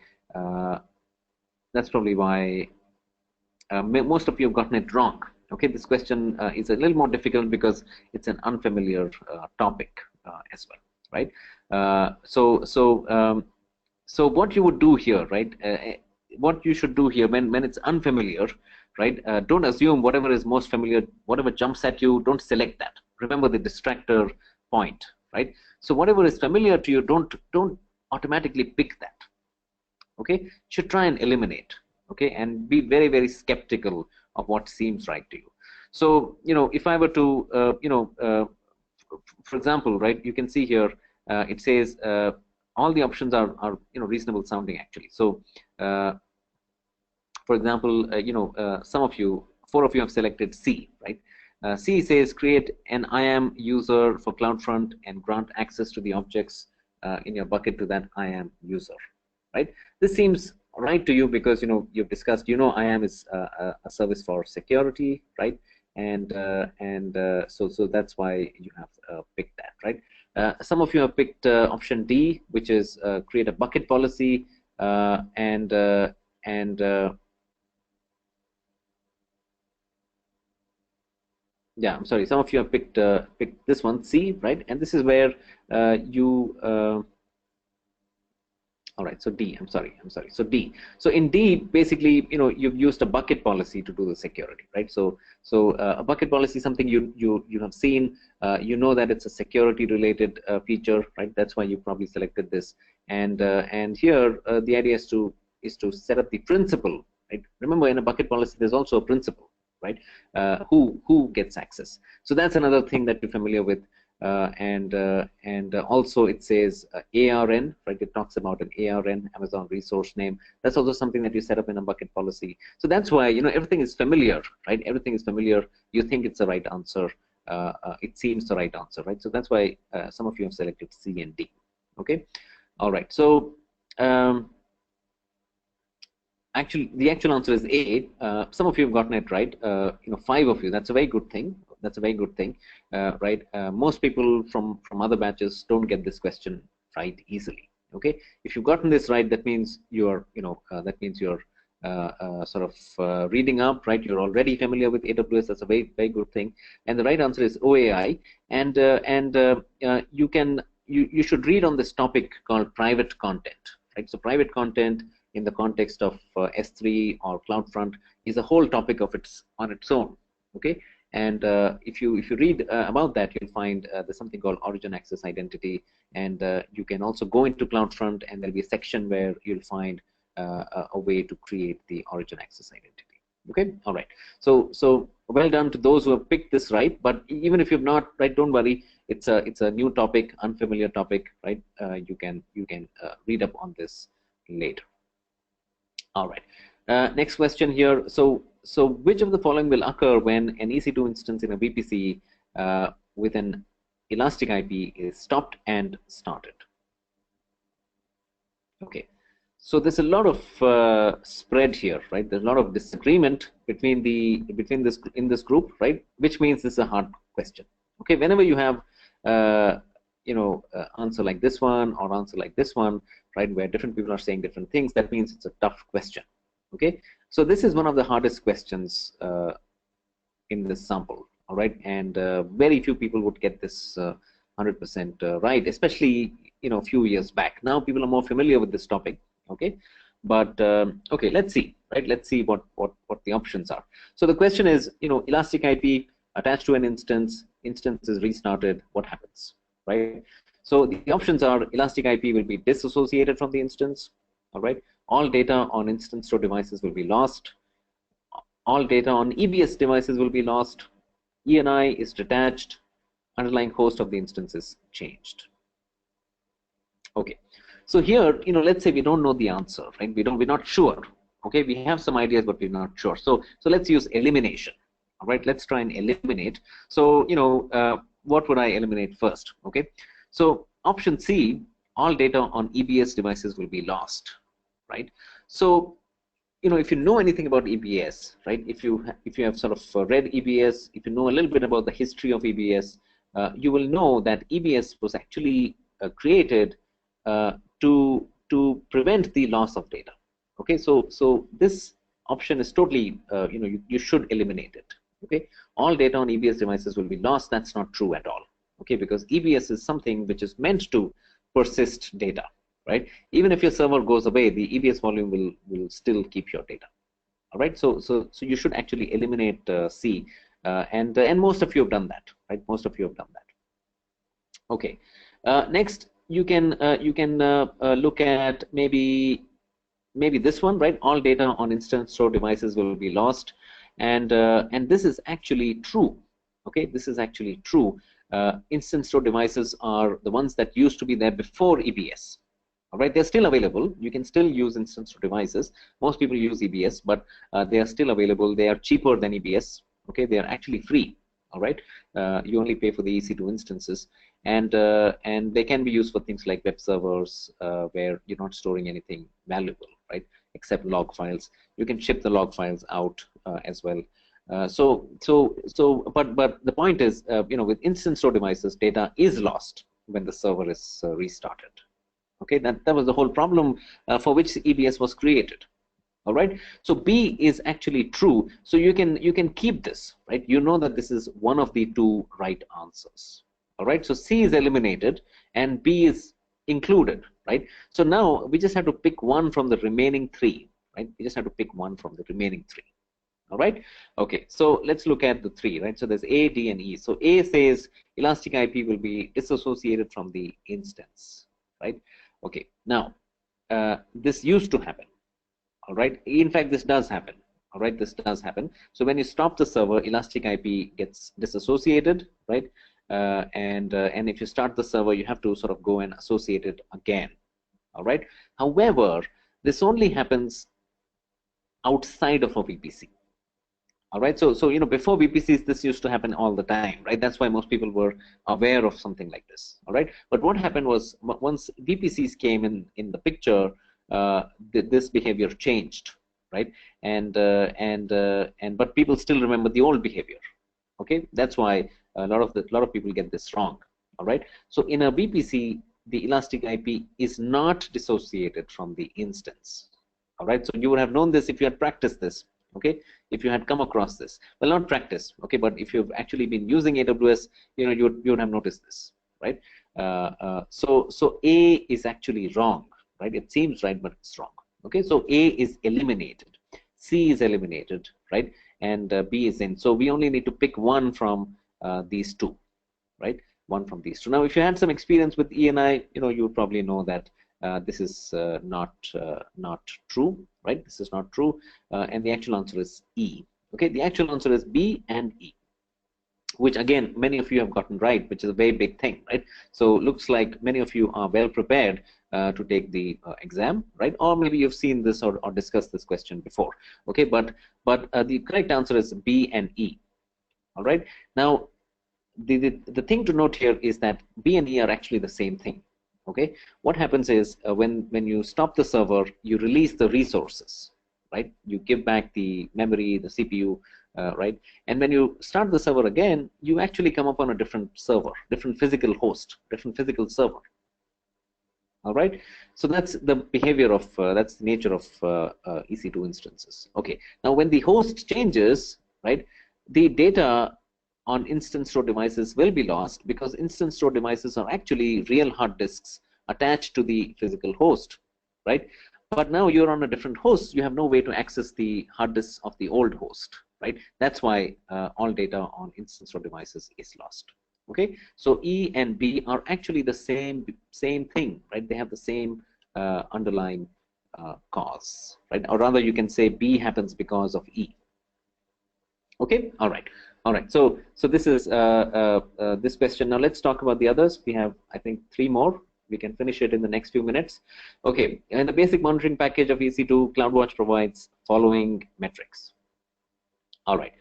most of you have gotten it wrong. Okay, this question is a little more difficult because it's an unfamiliar topic as well, right? So what you would do here, right? What you should do here when it's unfamiliar, right? Don't assume whatever is most familiar, whatever jumps at you, don't select that. Remember the distractor point, right? So whatever is familiar to you, don't automatically pick that. Okay, you should try and eliminate. Okay, and be very, very skeptical of what seems right to you. So if I were to for example, right, you can see here it says all the options are reasonable sounding actually. So for example, some of you, 4 of you have selected C, right? C says create an IAM user for CloudFront and grant access to the objects in your bucket to that IAM user, right? This seems right to you because you've discussed, IAM is a service for security, right? And so that's why you have picked that, right? Some of you have picked option D, which is create a bucket policy yeah, I'm sorry. Some of you have picked this one, C, right? And this is where you All right, so D, I'm sorry. So D. So in D, basically, you've used a bucket policy to do the security, right? So a bucket policy is something you have seen. You know that it's a security related feature, right? That's why you probably selected this. And here the idea is to set up the principal, right? Remember, in a bucket policy, there's also a principal, right? Who gets access. So that's another thing that you're familiar with. And also it says ARN, right? It talks about an ARN, Amazon resource name. That's also something that you set up in a bucket policy. So that's why, everything is familiar, right? Everything is familiar. You think it's the right answer. It seems the right answer, right? So that's why some of you have selected C and D. Okay. All right. So actually, the actual answer is A. Some of you have gotten it right. 5 of you. That's a very good thing. That's a very good thing, right? Most people from other batches don't get this question right easily. Okay, if you've gotten this right, that means you're, sort of reading up, right? You're already familiar with AWS. That's a very, very good thing. And the right answer is OAI. And you should read on this topic called private content, right? So private content in the context of S3 or CloudFront is a whole topic on its own. Okay. And if you read about that, you'll find there's something called origin access identity, and you can also go into CloudFront, and there'll be a section where you'll find a way to create the origin access identity. Okay, all right. So well done to those who have picked this right. But even if you've not, right, don't worry. It's a new topic, unfamiliar topic, right? You can read up on this later. All right. Next question here. So which of the following will occur when an EC2 instance in a VPC with an elastic IP is stopped and started? Okay, so there's a lot of spread here, right? There's a lot of disagreement between this group, right? Which means this is a hard question. Okay, whenever you have answer like this one or answer like this one, right, where different people are saying different things, that means it's a tough question. Okay, so this is one of the hardest questions in this sample, all right, and very few people would get this 100% right, especially a few years back. Now people are more familiar with this topic, okay, but okay, let's see, right? Let's see what the options are. So the question is, elastic IP attached to an instance is restarted, what happens, right? So the options are elastic IP will be disassociated from the instance, all right. All data on instance store devices will be lost. All data on EBS devices will be lost. ENI is detached. Underlying host of the instance is changed. Okay. So here, let's say we don't know the answer, right? We're not sure. Okay, we have some ideas, but we're not sure. So let's use elimination. All right, let's try and eliminate. So what would I eliminate first? Okay. So option C, all data on EBS devices will be lost. Right. So, if you know anything about EBS, right? If you have sort of read EBS, if you know a little bit about the history of EBS, you will know that EBS was actually created to prevent the loss of data. Okay. So this option is totally, you should eliminate it. Okay. All data on EBS devices will be lost. That's not true at all. Okay, because EBS is something which is meant to persist data. Right? Even if your server goes away, the EBS volume will still keep your data. All right. So you should actually eliminate C, and most of you have done that. Right? Most of you have done that. Okay. Next, you can look at maybe this one. Right? All data on instance store devices will be lost, and this is actually true. Okay. This is actually true. Instance store devices are the ones that used to be there before EBS. All right, they're still available. You can still use instance devices. Most people use EBS, but they are still available. They are cheaper than EBS. Okay, they are actually free. All right, you only pay for the EC2 instances, and they can be used for things like web servers where you're not storing anything valuable, right, except log files. You can ship the log files out as well. But the point is, with instance store devices, data is lost when the server is restarted. Okay, that was the whole problem for which EBS was created. All right, so B is actually true. So you can keep this, right? You know that this is one of the two right answers. All right, so C is eliminated and B is included, right? So now we just have to pick one from the remaining three, right? We just have to pick one from the remaining three. All right. Okay. So let's look at the three, right? So there's A, D, and E. So A says elastic IP will be disassociated from the instance, right? Okay. Now, this used to happen. All right. In fact, this does happen. All right. This does happen. So when you stop the server, elastic IP gets disassociated, right? And if you start the server, you have to sort of go and associate it again. All right. However, this only happens outside of a VPC. All right, so before VPCs, this used to happen all the time, right? That's why most people were aware of something like this. All right, but what happened was once VPCs came in the picture, this behavior changed, right? And but people still remember the old behavior. Okay, that's why a lot of people get this wrong. All right, so in a VPC, the elastic IP is not dissociated from the instance. All right, so you would have known this if you had practiced this. Okay, if you had come across this, well, not practice, okay, but if you've actually been using AWS, you would have noticed this, right? So A is actually wrong, right? It seems right, but it's wrong. Okay, so A is eliminated, C is eliminated, right? And B is in. So we only need to pick one from these two, right? One from these two. Now, if you had some experience with E and I, you would probably know that this is not true, right? This is not true, and the actual answer is E. Okay, the actual answer is B and E, which again many of you have gotten right, which is a very big thing, right? So looks like many of you are well prepared to take the exam, right? Or maybe you've seen this or discussed this question before. Okay, but the correct answer is B and E. All right. Now, the thing to note here is that B and E are actually the same thing. Okay, what happens is when you stop the server, you release the resources, right? You give back the memory, the CPU, right? And when you start the server again, you actually come up on a different server, different physical host, different physical server. All right, so that's the behavior of that's the nature of EC2 instances. Okay, now when the host changes, right, the data on instance store devices will be lost because instance store devices are actually real hard disks attached to the physical host, right? But now you're on a different host, you have no way to access the hard disks of the old host, right? That's why all data on instance store devices is lost. Okay, so E and B are actually the same thing, right? They have the same underlying cause, right? Or rather, you can say B happens because of E. Okay, all right. All right, so this is this question. Now let's talk about the others. We have, I think, 3 more. We can finish it in the next few minutes. Okay, and the basic monitoring package of EC2, CloudWatch provides following metrics. All right,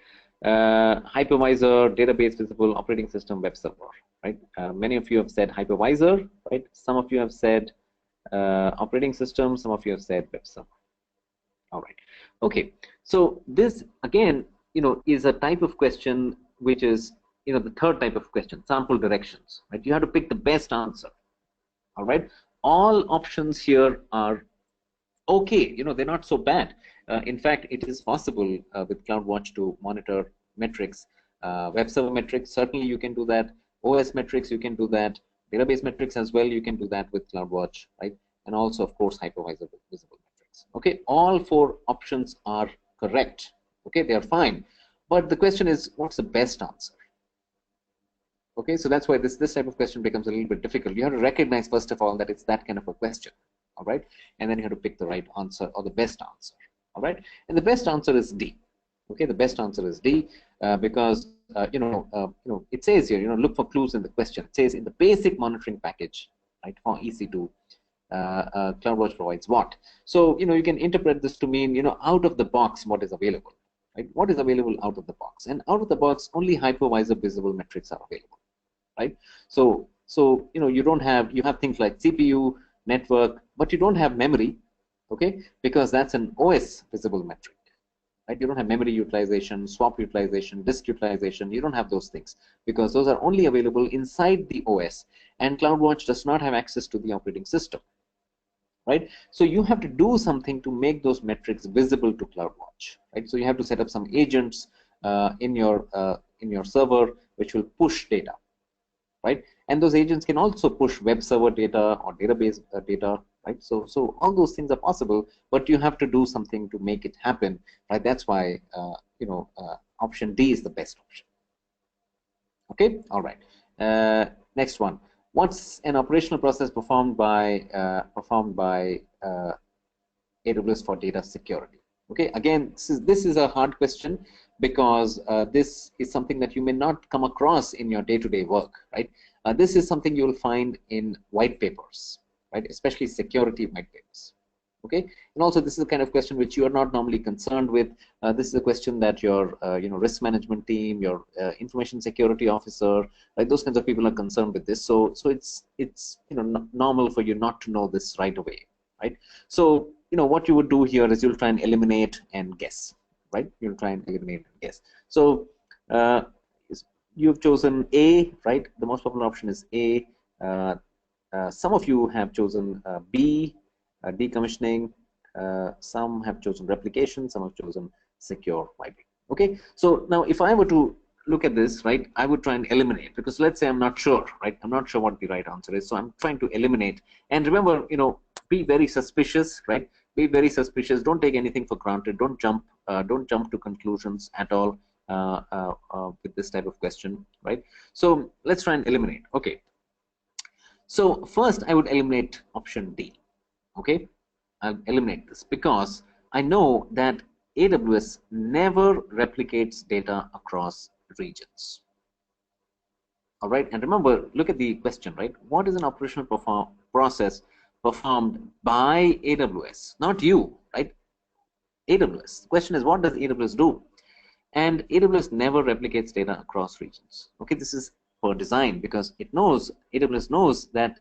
hypervisor, database visible, operating system, web server, right? Many of you have said hypervisor, right? Some of you have said operating system, some of you have said web server. All right, okay, so this again, is a type of question which is, the third type of question, sample directions, right? You have to pick the best answer. All right, all options here are okay, they're not so bad. In fact, it is possible with CloudWatch to monitor metrics, web server metrics, certainly you can do that, OS metrics, you can do that, database metrics as well, you can do that with CloudWatch, right? And also, of course, hypervisor visible metrics. Okay, all 4 options are correct. Okay, they are fine, but the question is, what's the best answer? Okay, so that's why this type of question becomes a little bit difficult. You have to recognize, first of all, that it's that kind of a question, all right? And then you have to pick the right answer or the best answer, all right? And the best answer is D. Okay, the best answer is D because it says here, look for clues in the question. It says in the basic monitoring package, right, for EC2, CloudWatch provides what? So you can interpret this to mean out of the box what is available, right? What is available out of the box? And out of the box, only hypervisor visible metrics are available. Right, so you have things like CPU, network, but you don't have memory, okay, because that's an OS visible metric, right? You don't have memory utilization, swap utilization, disk utilization. You don't have those things because those are only available inside the OS, and CloudWatch does not have access to the operating system, right? So you have to do something to make those metrics visible to CloudWatch, right? So you have to set up some agents in your server which will push data, right? and those agents can also push web server data or database data, right? So all those things are possible, but you have to do something to make it happen, right? That's why option D is the best option. Okay, all right. Next one. What's an operational process performed by AWS for data security? Okay, again, this is a hard question because this is something that you may not come across in your day-to-day work, right? This is something you will find in white papers, right? Especially security white papers. Okay, and also this is the kind of question which you are not normally concerned with. This is a question that your risk management team, your information security officer, like those kinds of people are concerned with this. So it's normal for you not to know this right away, right? So what you would do here is you'll try and eliminate and guess, right? You'll try and eliminate and guess. So you've chosen A, right? The most popular option is A. Some of you have chosen B, decommissioning. Some have chosen replication. Some have chosen secure wiping. Okay. So now, if I were to look at this, right, I would try and eliminate, because let's say I'm not sure, right? I'm not sure what the right answer is, so I'm trying to eliminate. And remember, be very suspicious, right? Be very suspicious. Don't take anything for granted. Don't jump to conclusions at all with this type of question, right? So let's try and eliminate. Okay. So first, I would eliminate option D. Okay, I'll eliminate this because I know that AWS never replicates data across regions. All right, and remember, look at the question, right? What is an operational process performed by AWS? Not you, right? AWS. The question is, what does AWS do? And AWS never replicates data across regions. Okay, this is per design because AWS knows that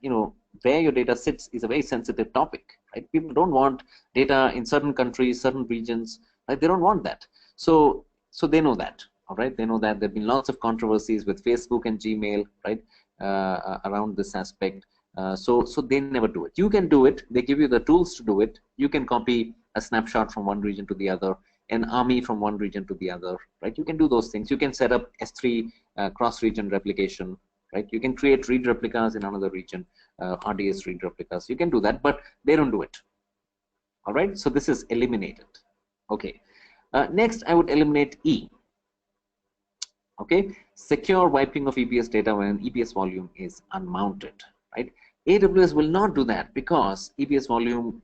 where your data sits is a very sensitive topic, right? People don't want data in certain countries, certain regions, right? They don't want that. So they know that. All right, they know that there have been lots of controversies with Facebook and Gmail, right, around this aspect. So they never do it. You can do it. They give you the tools to do it. You can copy a snapshot from one region to the other, an army from one region to the other, right? You can do those things. You can set up S3 cross-region replication, right? You can create read replicas in another region, RDS read replicas. You can do that, but they don't do it. All right, so this is eliminated. Okay, next I would eliminate E. Okay, secure wiping of EBS data when an EBS volume is unmounted, right? AWS will not do that because EBS volume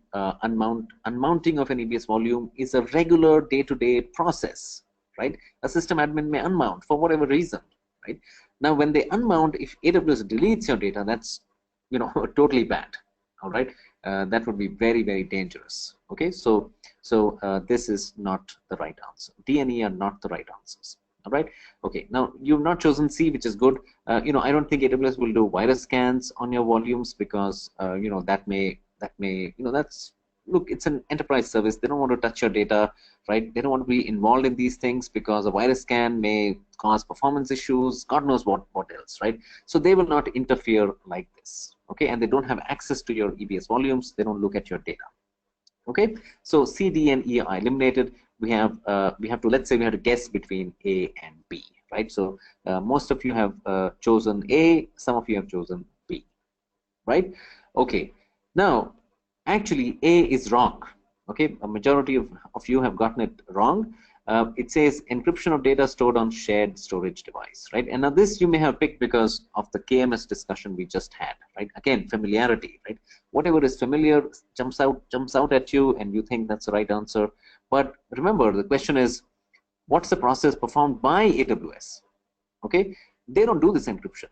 unmounting of an EBS volume is a regular day-to-day process, right? A system admin may unmount for whatever reason, right? Now, when they unmount, if AWS deletes your data, that's totally bad. All right, that would be very, very dangerous. Okay, so this is not the right answer. D and E are not the right answers. All right. Okay. Now you've not chosen C, which is good. I don't think AWS will do virus scans on your volumes because that may look, it's an enterprise service. They don't want to touch your data, right? They don't want to be involved in these things because a virus scan may cause performance issues. God knows what else, right? So they will not interfere like this. Okay, and they don't have access to your EBS volumes. They don't look at your data. Okay, so C, D, and E are eliminated. We have to, let's say we have to guess between A and B, right? So most of you have chosen A, some of you have chosen B, right? Okay, now actually A is wrong. Okay, a majority of you have gotten it wrong. It says encryption of data stored on shared storage device, right? And now this you may have picked because of the KMS discussion we just had, right? Again, familiarity, right? Whatever is familiar jumps out at you and you think that's the right answer. But remember, the question is, what's the process performed by AWS? Okay, they don't do this encryption,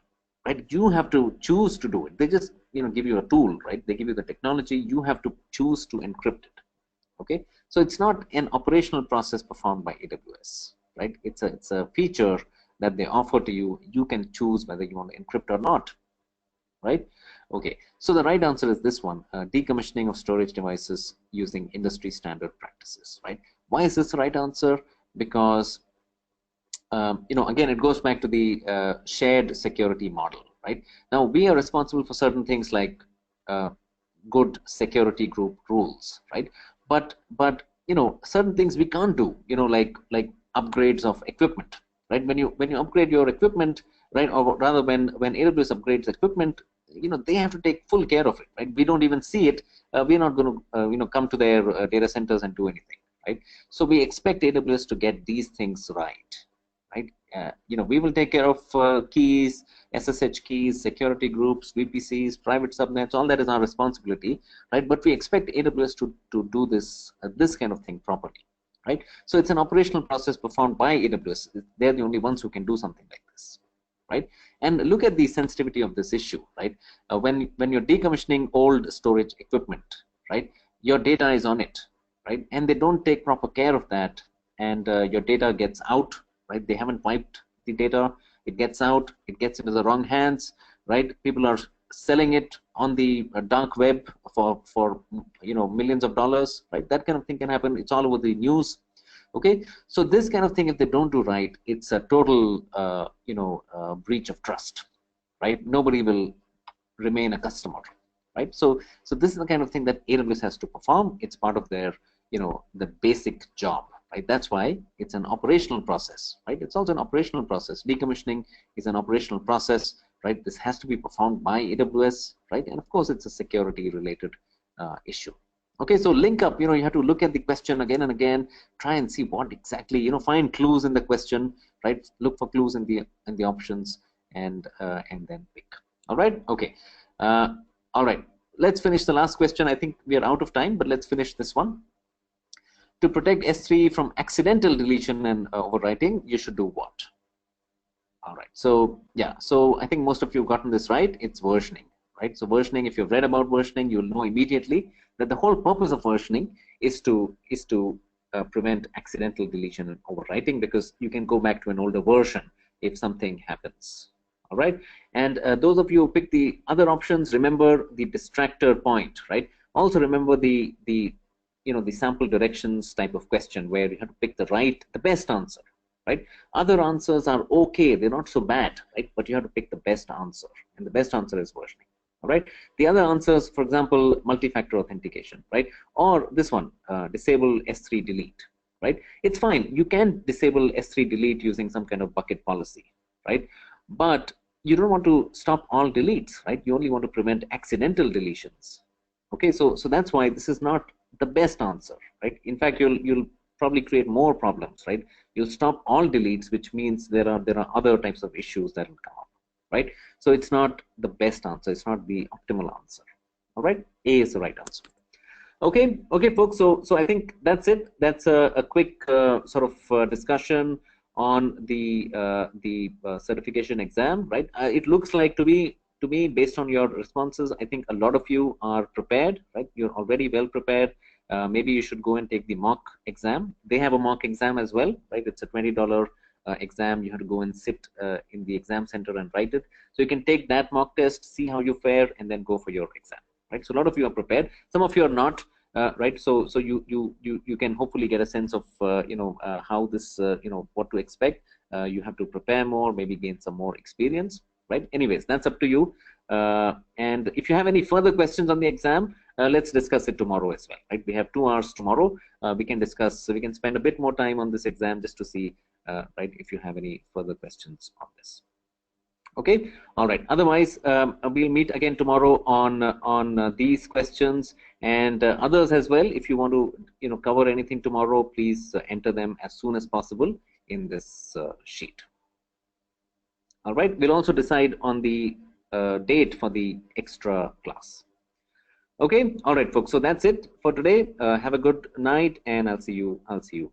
right? You have to choose to do it. They just give you a tool, right? They give you the technology. You have to choose to encrypt it. Okay, so it's not an operational process performed by AWS, right? It's a feature that they offer to you. You can choose whether you want to encrypt or not, right? Okay, so the right answer is this one, decommissioning of storage devices using industry standard practices, right? Why is this the right answer? Because again, it goes back to the shared security model, right? Now we are responsible for certain things like good security group rules, right? But certain things we can't do, like upgrades of equipment, right? When you upgrade your equipment, right? Or rather, when AWS upgrades equipment, they have to take full care of it, right? We don't even see it. We're not going to come to their data centers and do anything, right? So we expect AWS to get these things right? We will take care of keys, SSH keys, security groups, VPCs, private subnets. All that is our responsibility, right? But we expect AWS to do this kind of thing properly, right? So it's an operational process performed by AWS. They're the only ones who can do something like this, right? And look at the sensitivity of this issue, right? When you're decommissioning old storage equipment, right, your data is on it, right, and they don't take proper care of that, and your data gets out, right? They haven't wiped the data. It gets out. It gets into the wrong hands, right? People are selling it on the dark web for millions of dollars, right? That kind of thing can happen. It's all over the news. Okay, so this kind of thing, if they don't do right, it's a total breach of trust, right? Nobody will remain a customer, right? So this is the kind of thing that AWS has to perform. It's part of their the basic job, right? That's why it's an operational process, right? It's also an operational process. Decommissioning is an operational process, right? This has to be performed by AWS, right? And of course, it's a security related issue. Okay, so link up, you have to look at the question again and again, try and see what exactly, find clues in the question, right? Look for clues in the options, and then pick. All right, okay. All right, let's finish the last question. I think we are out of time, but let's finish this one. To protect S3 from accidental deletion and overwriting, you should do what? All right, so yeah, so I think most of you have gotten this right. It's versioning, right? So versioning, if you've read about versioning, you'll know immediately that the whole purpose of versioning is to prevent accidental deletion and overwriting, because you can go back to an older version if something happens. All right, and those of you who pick the other options, remember the distractor point, right? Also remember the sample directions type of question, where you have to pick the best answer, right? Other answers are okay, they're not so bad, right? But you have to pick the best answer, and the best answer is versioning. All right. The other answers, for example, multi-factor authentication, right? Or this one, disable S3 delete, right? It's fine. You can disable S3 delete using some kind of bucket policy, right? But you don't want to stop all deletes, right? You only want to prevent accidental deletions. Okay, so that's why this is not the best answer, right? In fact, you'll probably create more problems, right? You'll stop all deletes, which means there are other types of issues that will come up, right? So it's not the best answer. It's not the optimal answer. All right, A is the right answer. Okay, folks. So I think that's it. That's a quick sort of discussion on the certification exam, right? It looks like to me, based on your responses, I think a lot of you are prepared, right? You're already well prepared. Maybe you should go and take the mock exam. They have a mock exam as well, right? It's a $20 exam. You have to go and sit in the exam center and write it. So you can take that mock test, see how you fare, and then go for your exam, right? So a lot of you are prepared. Some of you are not, right? So you can hopefully get a sense of how this what to expect. You have to prepare more, maybe gain some more experience, right? Anyways, that's up to you. And if you have any further questions on the exam, let's discuss it tomorrow as well, right? We have 2 hours tomorrow. We can discuss. So we can spend a bit more time on this exam just to see, right, if you have any further questions on this. Okay, all right. Otherwise, we'll meet again tomorrow on these questions and others as well. If you want to cover anything tomorrow, please enter them as soon as possible in this sheet. All right. We'll also decide on the date for the extra class. Okay. All right, folks. So that's it for today. Have a good night, and I'll see you